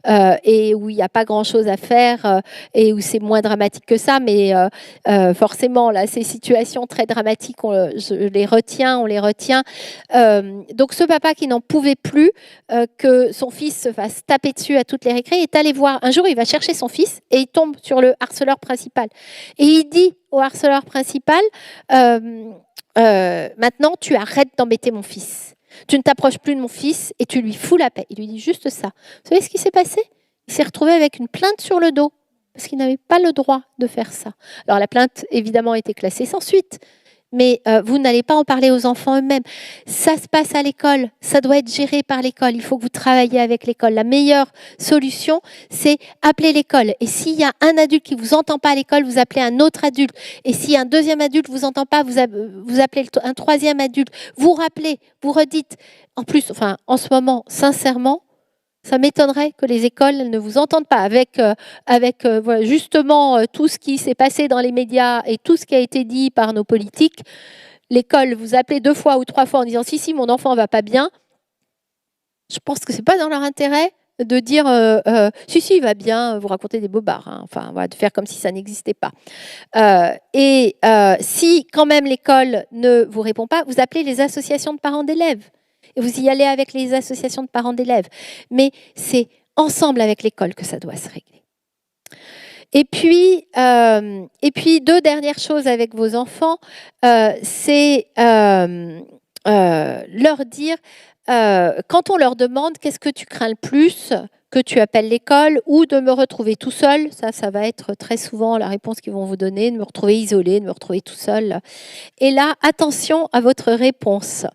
et où il n'y a pas grand-chose à faire et où c'est moins dramatique que ça. Mais forcément, là, ces situations très dramatiques, on les retient. Donc, ce papa qui n'en pouvait plus que son fils se fasse taper dessus à toutes les récrés est allé voir. Un jour, il va chercher son fils et il tombe sur le harceleur principal. Et il dit au harceleur principal, maintenant tu arrêtes d'embêter mon fils. Tu ne t'approches plus de mon fils et tu lui fous la paix. Il lui dit juste ça. Vous savez ce qui s'est passé? Il s'est retrouvé avec une plainte sur le dos parce qu'il n'avait pas le droit de faire ça. Alors la plainte, évidemment, a été classée sans suite. Mais vous n'allez pas en parler aux enfants eux-mêmes. Ça se passe à l'école, ça doit être géré par l'école. Il faut que vous travailliez avec l'école. La meilleure solution, c'est appeler l'école. Et s'il y a un adulte qui ne vous entend pas à l'école, vous appelez un autre adulte. Et si un deuxième adulte ne vous entend pas, vous appelez un troisième adulte. Vous rappelez, vous redites. En plus, en ce moment, sincèrement, ça m'étonnerait que les écoles ne vous entendent pas avec voilà, justement tout ce qui s'est passé dans les médias et tout ce qui a été dit par nos politiques. L'école, vous appelez 2 fois ou 3 fois en disant si mon enfant va pas bien. Je pense que c'est pas dans leur intérêt de dire si, il va bien, vous racontez des bobards, hein. Enfin, voilà, de faire comme si ça n'existait pas. Si quand même l'école ne vous répond pas, vous appelez les associations de parents d'élèves. Et vous y allez avec les associations de parents d'élèves. Mais c'est ensemble avec l'école que ça doit se régler. Et puis, deux dernières choses avec vos enfants, c'est leur dire, quand on leur demande qu'est-ce que tu crains le plus, que tu appelles l'école ou de me retrouver tout seul, ça va être très souvent la réponse qu'ils vont vous donner, de me retrouver isolé, de me retrouver tout seul. Et là, attention à votre réponse.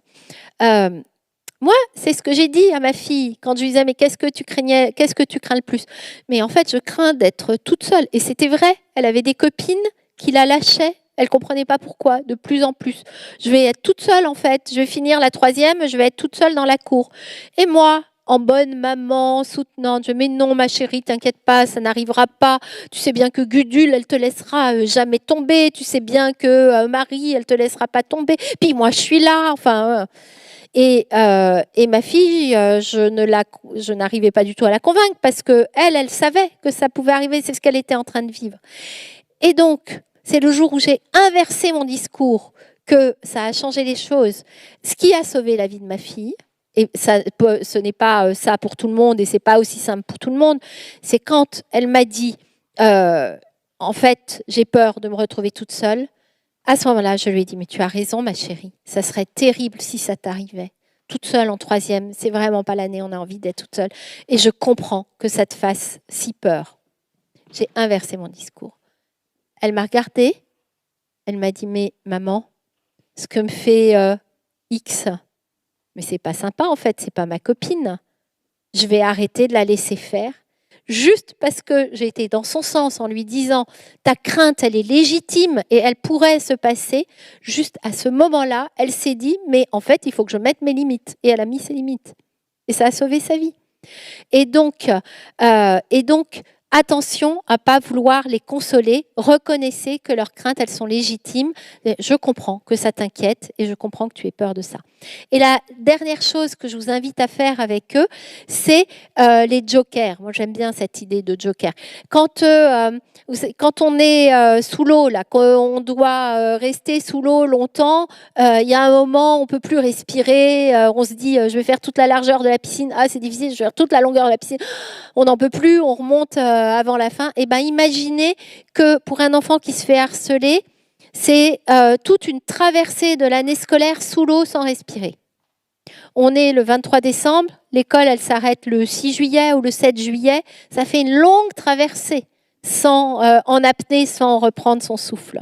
Moi, c'est ce que j'ai dit à ma fille quand je lui disais mais qu'est-ce que tu crains le plus? Mais en fait, je crains d'être toute seule. Et c'était vrai. Elle avait des copines qui la lâchaient. Elle ne comprenait pas pourquoi, de plus en plus. Je vais être toute seule en fait. Je vais finir la 3e, je vais être toute seule dans la cour. Et moi, en bonne maman, soutenante, je dis mais non ma chérie, t'inquiète pas, ça n'arrivera pas. Tu sais bien que Gudule, elle te laissera jamais tomber. Tu sais bien que Marie, elle te laissera pas tomber. Puis moi, je suis là. Enfin. Et ma fille, je n'arrivais pas du tout à la convaincre parce que elle savait que ça pouvait arriver, c'est ce qu'elle était en train de vivre. Et donc, c'est le jour où j'ai inversé mon discours que ça a changé les choses. Ce qui a sauvé la vie de ma fille, et ça, ce n'est pas ça pour tout le monde et c'est pas aussi simple pour tout le monde, c'est quand elle m'a dit, en fait, j'ai peur de me retrouver toute seule. À ce moment-là, je lui ai dit, mais tu as raison, ma chérie. Ça serait terrible si ça t'arrivait. Toute seule en 3e, c'est vraiment pas l'année, on a envie d'être toute seule. Et je comprends que ça te fasse si peur. J'ai inversé mon discours. Elle m'a regardée. Elle m'a dit, mais maman, ce que me fait X, mais c'est pas sympa en fait, c'est pas ma copine. Je vais arrêter de la laisser faire. Juste parce que j'ai été dans son sens en lui disant ta crainte, elle est légitime et elle pourrait se passer. Juste à ce moment-là, elle s'est dit mais en fait, il faut que je mette mes limites. Et elle a mis ses limites. Et ça a sauvé sa vie. Et donc attention à ne pas vouloir les consoler. Reconnaissez que leurs craintes, elles sont légitimes. Je comprends que ça t'inquiète et je comprends que tu aies peur de ça. Et la dernière chose que je vous invite à faire avec eux, c'est les jokers. Moi, j'aime bien cette idée de joker. Quand on est sous l'eau, là, qu'on doit rester sous l'eau longtemps, il y a un moment, on ne peut plus respirer. On se dit, je vais faire toute la largeur de la piscine. Ah, c'est difficile, je vais faire toute la longueur de la piscine. On n'en peut plus, on remonte avant la fin. Et bien, imaginez que pour un enfant qui se fait harceler, c'est toute une traversée de l'année scolaire sous l'eau sans respirer. On est le 23 décembre, l'école elle s'arrête le 6 juillet ou le 7 juillet. Ça fait une longue traversée en apnée sans reprendre son souffle.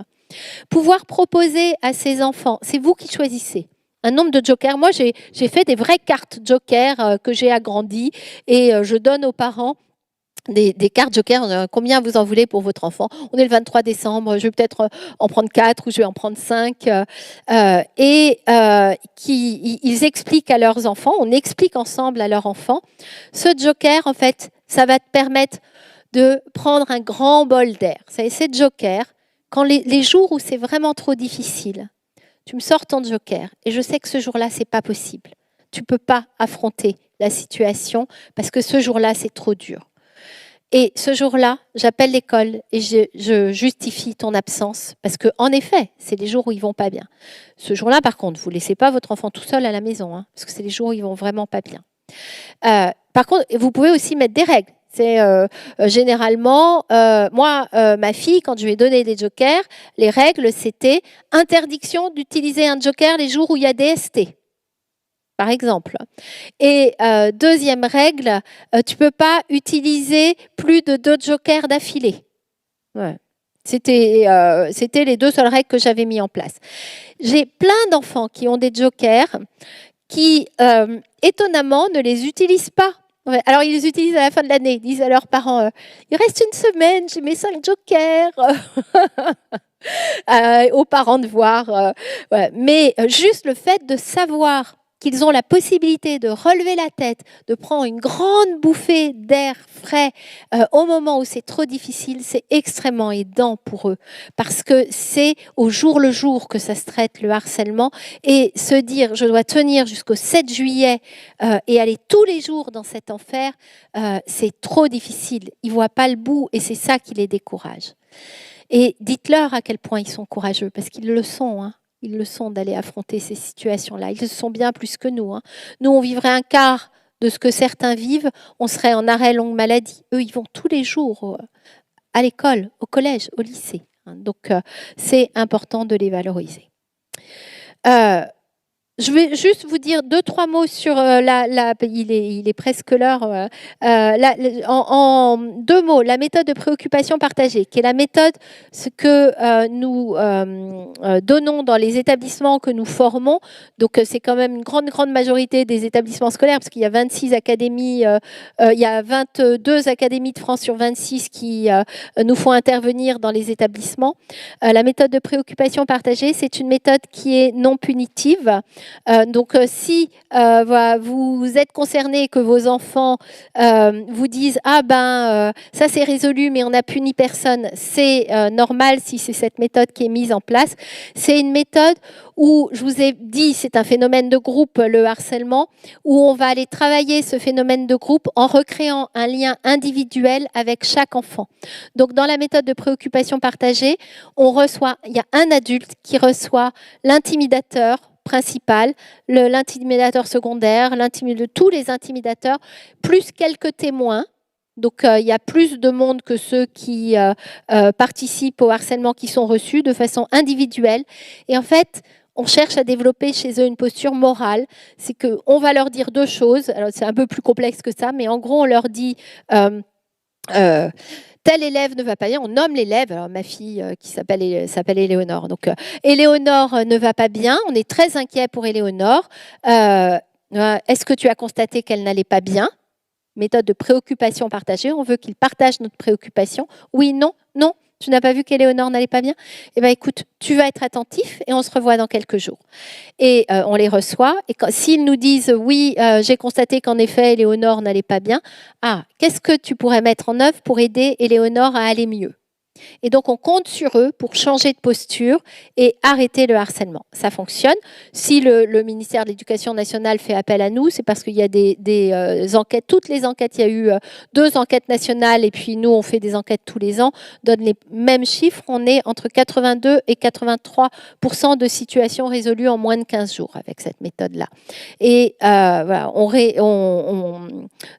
Pouvoir proposer à ces enfants, c'est vous qui choisissez. Un nombre de jokers. Moi, j'ai fait des vraies cartes jokers que j'ai agrandies et je donne aux parents des cartes jokers. Combien vous en voulez pour votre enfant? On est le 23 décembre, je vais peut-être en prendre 4 ou je vais en prendre 5. Ils expliquent à leurs enfants, on explique ensemble à leurs enfants. Ce joker, en fait, ça va te permettre de prendre un grand bol d'air. C'est joker, quand les jours où c'est vraiment trop difficile, tu me sors ton joker et je sais que ce jour-là, c'est pas possible. Tu peux pas affronter la situation parce que ce jour-là, c'est trop dur. Et ce jour-là, j'appelle l'école et je justifie ton absence parce que, en effet, c'est les jours où ils vont pas bien. Ce jour-là, par contre, vous laissez pas votre enfant tout seul à la maison, hein, parce que c'est les jours où ils vont vraiment pas bien. Par contre, vous pouvez aussi mettre des règles. C'est généralement, moi, ma fille, quand je lui ai donné des jokers, les règles, c'était interdiction d'utiliser un joker les jours où il y a des ST. Par exemple. Et deuxième règle, tu ne peux pas utiliser plus de 2 jokers d'affilée. Ouais. C'était les 2 seules règles que j'avais mis en place. J'ai plein d'enfants qui ont des jokers qui, étonnamment, ne les utilisent pas. Ouais. Alors, ils les utilisent à la fin de l'année. Ils disent à leurs parents, il reste une semaine, j'ai mes 5 jokers. Aux parents de voir. Ouais. Mais juste le fait de savoir qu'ils ont la possibilité de relever la tête, de prendre une grande bouffée d'air frais au moment où c'est trop difficile, c'est extrêmement aidant pour eux. Parce que c'est au jour le jour que ça se traite, le harcèlement. Et se dire, je dois tenir jusqu'au 7 juillet et aller tous les jours dans cet enfer, c'est trop difficile. Ils ne voient pas le bout et c'est ça qui les décourage. Et dites-leur à quel point ils sont courageux, parce qu'ils le sont, hein. Ils le sont d'aller affronter ces situations-là. Ils le sont bien plus que nous, hein. Nous, on vivrait un quart de ce que certains vivent, on serait en arrêt longue maladie. Eux, ils vont tous les jours à l'école, au collège, au lycée. Donc, c'est important de les valoriser. Je vais juste vous dire 2-3 mots sur il est presque l'heure. En 2 mots, la méthode de préoccupation partagée, qui est la méthode que nous donnons dans les établissements que nous formons. Donc, c'est quand même une grande majorité des établissements scolaires, parce qu'il y a 26 académies, il y a 22 académies de France sur 26 qui nous font intervenir dans les établissements. La méthode de préoccupation partagée, c'est une méthode qui est non punitive. Donc, si vous êtes concerné et que vos enfants vous disent « Ah ça c'est résolu, mais on n'a puni personne », c'est normal si c'est cette méthode qui est mise en place. C'est une méthode où, je vous ai dit, c'est un phénomène de groupe, le harcèlement, où on va aller travailler ce phénomène de groupe en recréant un lien individuel avec chaque enfant. Donc, dans la méthode de préoccupation partagée, il y a un adulte qui reçoit l'intimidateur principal, l'intimidateur secondaire, tous les intimidateurs, plus quelques témoins. Donc, il y a plus de monde que ceux qui participent au harcèlement qui sont reçus de façon individuelle. Et en fait, on cherche à développer chez eux une posture morale. C'est qu'on va leur dire 2 choses. Alors, c'est un peu plus complexe que ça, mais en gros, on leur dit... tel élève ne va pas bien, on nomme l'élève. Alors, ma fille qui s'appelle Éléonore. Donc, Éléonore ne va pas bien, on est très inquiet pour Éléonore. Est-ce que tu as constaté qu'elle n'allait pas bien? Méthode de préoccupation partagée, on veut qu'il partage notre préoccupation. Oui, non, non, tu n'as pas vu qu'Éléonore n'allait pas bien? Eh bien, écoute, tu vas être attentif et on se revoit dans quelques jours. Et on les reçoit. Et s'ils nous disent « Oui, j'ai constaté qu'en effet, Éléonore n'allait pas bien », qu'est-ce que tu pourrais mettre en œuvre pour aider Éléonore à aller mieux? Et donc, on compte sur eux pour changer de posture et arrêter le harcèlement. Ça fonctionne. Si le ministère de l'Éducation nationale fait appel à nous, c'est parce qu'il y a des enquêtes. Toutes les enquêtes, il y a eu 2 enquêtes nationales et puis nous, on fait des enquêtes tous les ans, donnent les mêmes chiffres. On est entre 82 et 83% de situations résolues en moins de 15 jours avec cette méthode-là. Et voilà,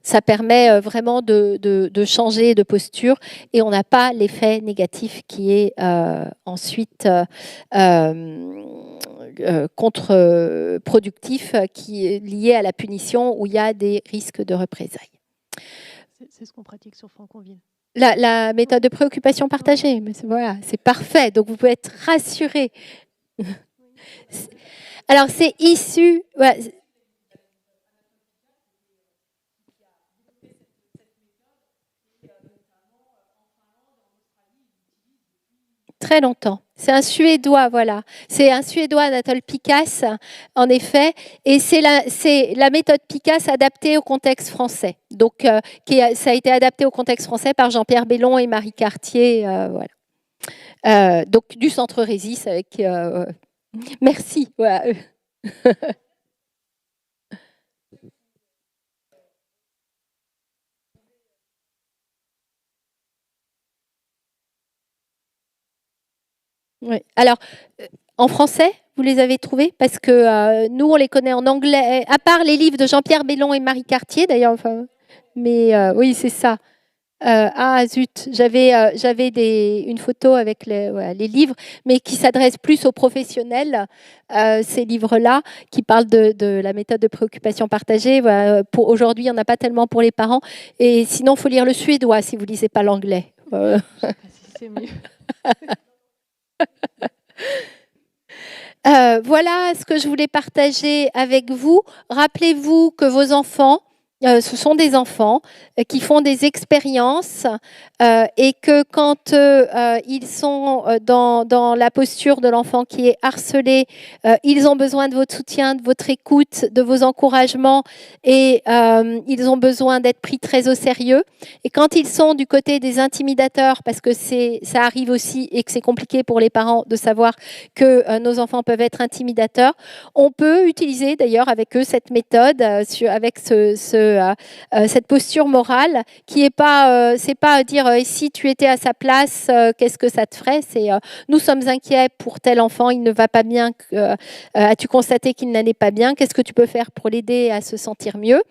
ça permet vraiment de changer de posture et on n'a pas l'effet négatif qui est ensuite contre-productif, qui est lié à la punition où il y a des risques de représailles. C'est ce qu'on pratique sur Franconville. La méthode de préoccupation partagée, voilà, c'est parfait, donc vous pouvez être rassurés. Alors c'est issu... Voilà, très longtemps. C'est un Suédois, voilà. C'est un Suédois, Anatole Pikas, en effet. Et c'est la méthode Pikas adaptée au contexte français. Donc, ça a été adapté au contexte français par Jean-Pierre Bellon et Marie Cartier. Voilà. Donc, du Centre Résis avec... merci. Voilà. Oui. Alors, en français, vous les avez trouvés? Parce que nous, on les connaît en anglais, à part les livres de Jean-Pierre Bellon et Marie Cartier, d'ailleurs. Enfin, mais oui, c'est ça. Zut, j'avais une photo avec les livres, mais qui s'adressent plus aux professionnels, ces livres-là, qui parlent de la méthode de préoccupation partagée. Voilà, aujourd'hui, il n'y en a pas tellement pour les parents. Et sinon, il faut lire le suédois si vous ne lisez pas l'anglais. Je sais pas si c'est mieux. Voilà ce que je voulais partager avec vous. Rappelez-vous que vos enfants ce sont des enfants qui font des expériences et que quand ils sont dans la posture de l'enfant qui est harcelé, ils ont besoin de votre soutien, de votre écoute, de vos encouragements et ils ont besoin d'être pris très au sérieux. Et quand ils sont du côté des intimidateurs, parce que ça arrive aussi et que c'est compliqué pour les parents de savoir que nos enfants peuvent être intimidateurs, on peut utiliser d'ailleurs avec eux cette méthode, avec cette posture morale qui est pas, c'est pas dire si tu étais à sa place, qu'est-ce que ça te ferait. C'est nous sommes inquiets pour tel enfant, il ne va pas bien. As-tu constaté qu'il n'allait pas bien? Qu'est-ce que tu peux faire pour l'aider à se sentir mieux?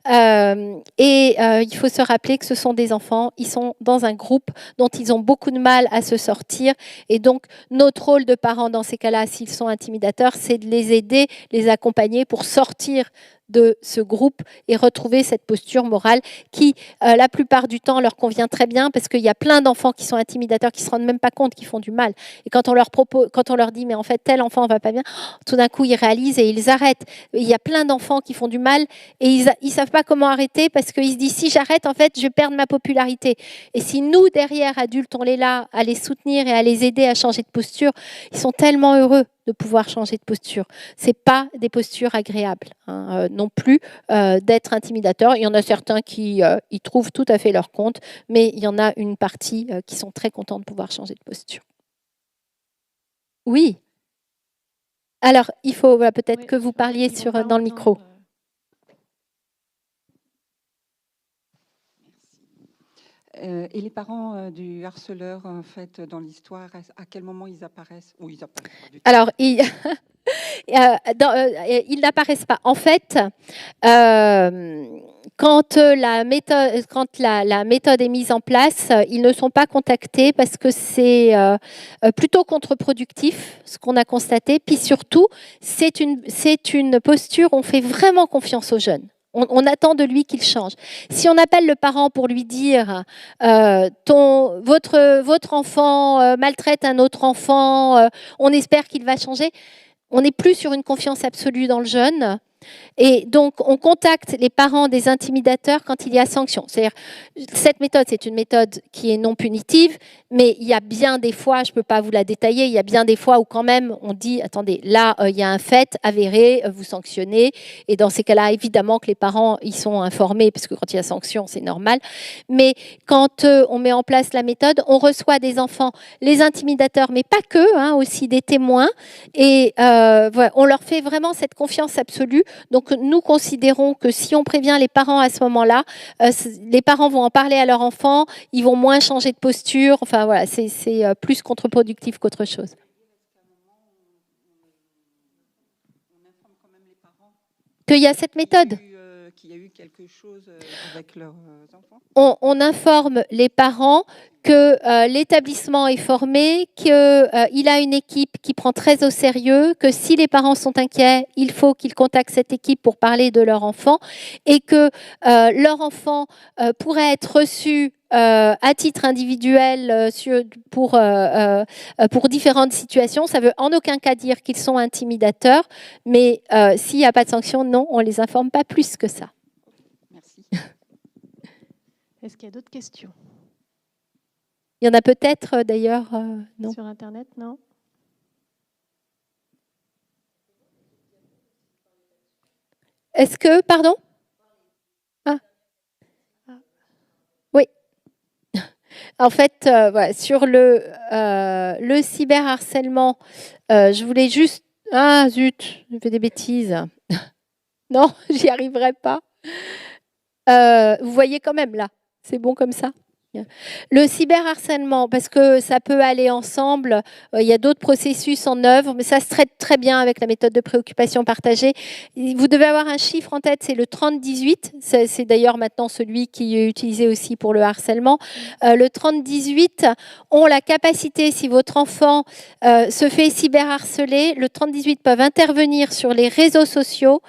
Il faut se rappeler que ce sont des enfants, ils sont dans un groupe dont ils ont beaucoup de mal à se sortir. Et donc, notre rôle de parents dans ces cas-là, s'ils sont intimidateurs, c'est de les aider, les accompagner pour sortir de ce groupe et retrouver cette posture morale qui, la plupart du temps, leur convient très bien parce qu'il y a plein d'enfants qui sont intimidateurs, qui ne se rendent même pas compte qu'ils font du mal. Et quand on leur dit, mais en fait, tel enfant ne va pas bien, tout d'un coup, ils réalisent et ils arrêtent. Et il y a plein d'enfants qui font du mal et ils ne savent pas comment arrêter parce qu'ils se disent, si j'arrête, en fait, je vais perdre ma popularité. Et si nous, derrière, adultes, on est là à les soutenir et à les aider à changer de posture, ils sont tellement heureux de pouvoir changer de posture. Ce n'est pas des postures agréables non plus d'être intimidateur. Il y en a certains qui y trouvent tout à fait leur compte, mais il y en a une partie qui sont très contents de pouvoir changer de posture. Oui. Alors, il faut peut-être que vous parliez dans le micro. Et les parents du harceleur, en fait, dans l'histoire, à quel moment ils apparaissent? Ou ils apparaissent pas du tout. Alors, ils n'apparaissent pas. En fait, quand la méthode est mise en place, ils ne sont pas contactés parce que c'est plutôt contre-productif, ce qu'on a constaté. Puis surtout, c'est une posture, on fait vraiment confiance aux jeunes. On attend de lui qu'il change. Si on appelle le parent pour lui dire votre enfant maltraite un autre enfant, on espère qu'il va changer, on n'est plus sur une confiance absolue dans le jeune. Et donc, on contacte les parents des intimidateurs quand il y a sanction. C'est-à-dire, cette méthode, c'est une méthode qui est non punitive, mais il y a bien des fois, je ne peux pas vous la détailler, il y a bien des fois où quand même on dit, attendez, là, il y a un fait avéré, vous sanctionnez. Et dans ces cas-là, évidemment que les parents, ils sont informés, parce que quand il y a sanction, c'est normal. Mais quand on met en place la méthode, on reçoit des enfants, les intimidateurs, mais pas que, aussi des témoins. Et voilà, on leur fait vraiment cette confiance absolue. Donc, nous considérons que si on prévient les parents à ce moment-là, les parents vont en parler à leur enfant, ils vont moins changer de posture. Enfin, voilà, c'est plus contre-productif qu'autre chose. On informe quand même les parents qu'il y a cette méthode. Qu'il y a eu quelque chose avec leurs enfants. On informe les parents que l'établissement est formé, qu'il a une équipe qui prend très au sérieux, que si les parents sont inquiets, il faut qu'ils contactent cette équipe pour parler de leur enfant et que leur enfant pourrait être reçu à titre individuel pour différentes situations. Ça ne veut en aucun cas dire qu'ils sont intimidateurs, mais s'il n'y a pas de sanction, non, on ne les informe pas plus que ça. Merci. Est-ce qu'il y a d'autres questions? Il y en a peut-être d'ailleurs, non. Sur Internet, non? Est-ce que, pardon? Oui. En fait, voilà, sur le cyberharcèlement, je voulais juste... Ah zut, je fais des bêtises. Non, j'y arriverai pas. Vous voyez quand même là, c'est bon comme ça. Le cyberharcèlement, parce que ça peut aller ensemble, il y a d'autres processus en œuvre, mais ça se traite très bien avec la méthode de préoccupation partagée. Vous devez avoir un chiffre en tête, c'est le 30-18. C'est d'ailleurs maintenant celui qui est utilisé aussi pour le harcèlement. Le 30-18 ont la capacité, si votre enfant se fait cyberharceler, le 30-18 peuvent intervenir sur les réseaux sociaux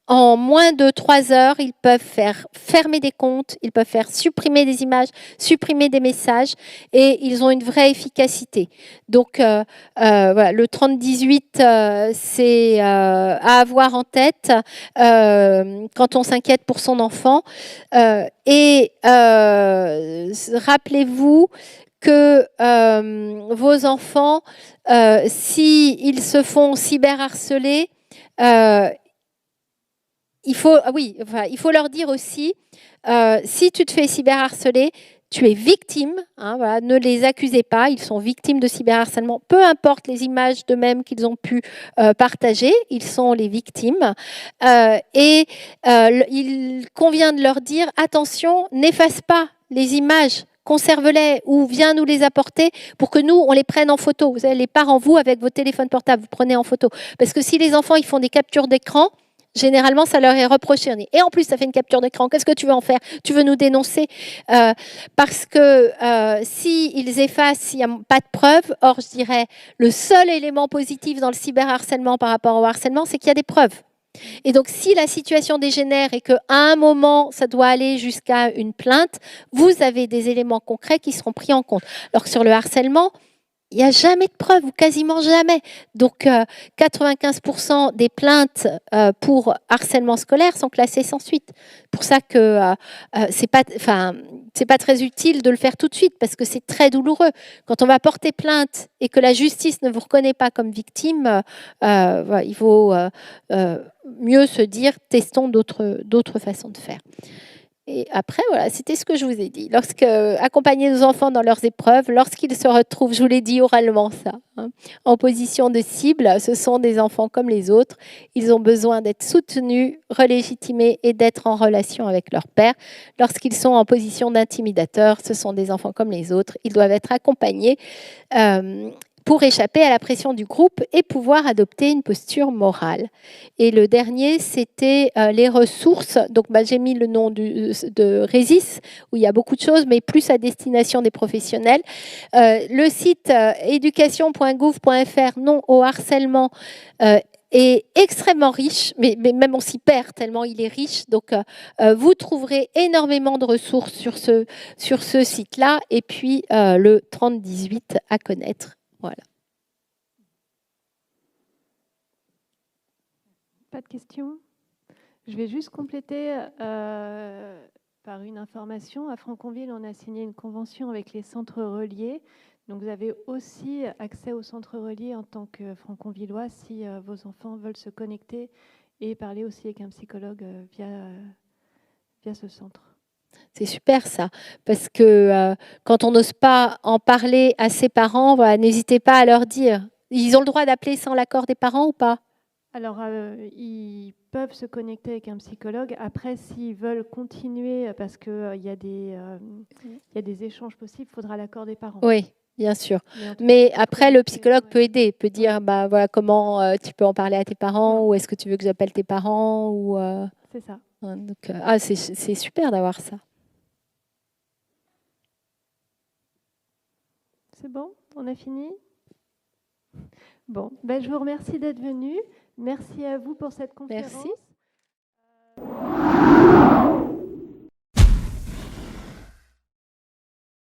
en moins de 3 heures, ils peuvent faire fermer des comptes, ils peuvent faire supprimer des images, supprimer des messages, et ils ont une vraie efficacité. Donc, voilà, le 30-18, c'est à avoir en tête quand on s'inquiète pour son enfant. Et rappelez-vous que vos enfants, s'ils se font cyberharceler, il faut leur dire aussi, si tu te fais cyberharceler, tu es victime, hein, voilà, ne les accusez pas, ils sont victimes de cyberharcèlement, peu importe les images d'eux-mêmes qu'ils ont pu partager, ils sont les victimes. Il convient de leur dire, attention, n'efface pas les images, conserve-les ou viens nous les apporter pour que nous, on les prenne en photo. Vous savez, les parents, vous, avec vos téléphones portables, vous prenez en photo. Parce que si les enfants, ils font des captures d'écran, généralement, ça leur est reproché. Et en plus, ça fait une capture d'écran. Qu'est-ce que tu veux en faire? Tu veux nous dénoncer? Parce que s'ils effacent, s'il n'y a pas de preuves, or, je dirais, le seul élément positif dans le cyberharcèlement par rapport au harcèlement, c'est qu'il y a des preuves. Et donc, si la situation dégénère et qu'à un moment, ça doit aller jusqu'à une plainte, vous avez des éléments concrets qui seront pris en compte. Alors que sur le harcèlement, il n'y a jamais de preuves, ou quasiment jamais. Donc, 95% des plaintes pour harcèlement scolaire sont classées sans suite. Pour ça que c'est pas très utile de le faire tout de suite, parce que c'est très douloureux. Quand on va porter plainte et que la justice ne vous reconnaît pas comme victime, il vaut mieux se dire, testons d'autres façons de faire. Et après, voilà, c'était ce que je vous ai dit. Accompagner nos enfants dans leurs épreuves, lorsqu'ils se retrouvent, je vous l'ai dit oralement ça, hein, en position de cible, ce sont des enfants comme les autres. Ils ont besoin d'être soutenus, relégitimés et d'être en relation avec leur père. Lorsqu'ils sont en position d'intimidateur, ce sont des enfants comme les autres. Ils doivent être accompagnés pour échapper à la pression du groupe et pouvoir adopter une posture morale. Et le dernier, c'était les ressources. Donc, j'ai mis le nom de Résis, où il y a beaucoup de choses, mais plus à destination des professionnels. Le site éducation.gouv.fr, non au harcèlement, est extrêmement riche, mais même on s'y perd tellement il est riche. Donc, vous trouverez énormément de ressources sur ce site-là. Et puis, le 30-18 à connaître. Voilà. Pas de questions? Je vais juste compléter par une information. À Franconville, on a signé une convention avec les centres reliés. Donc, vous avez aussi accès aux centres reliés en tant que franconvillois si vos enfants veulent se connecter et parler aussi avec un psychologue via ce centre. C'est super ça, parce que quand on n'ose pas en parler à ses parents, voilà, n'hésitez pas à leur dire. Ils ont le droit d'appeler sans l'accord des parents ou pas? Alors, ils peuvent se connecter avec un psychologue. Après, s'ils veulent continuer, parce qu'il y a des échanges possibles, il faudra l'accord des parents. Oui, bien sûr. Mais après, le psychologue peut aider, peut dire, voilà, comment tu peux en parler à tes parents, ou est-ce que tu veux que j'appelle tes parents, ou. C'est ça. Donc, c'est super d'avoir ça. C'est bon? On a fini? Bon, je vous remercie d'être venu. Merci à vous pour cette conférence. Merci.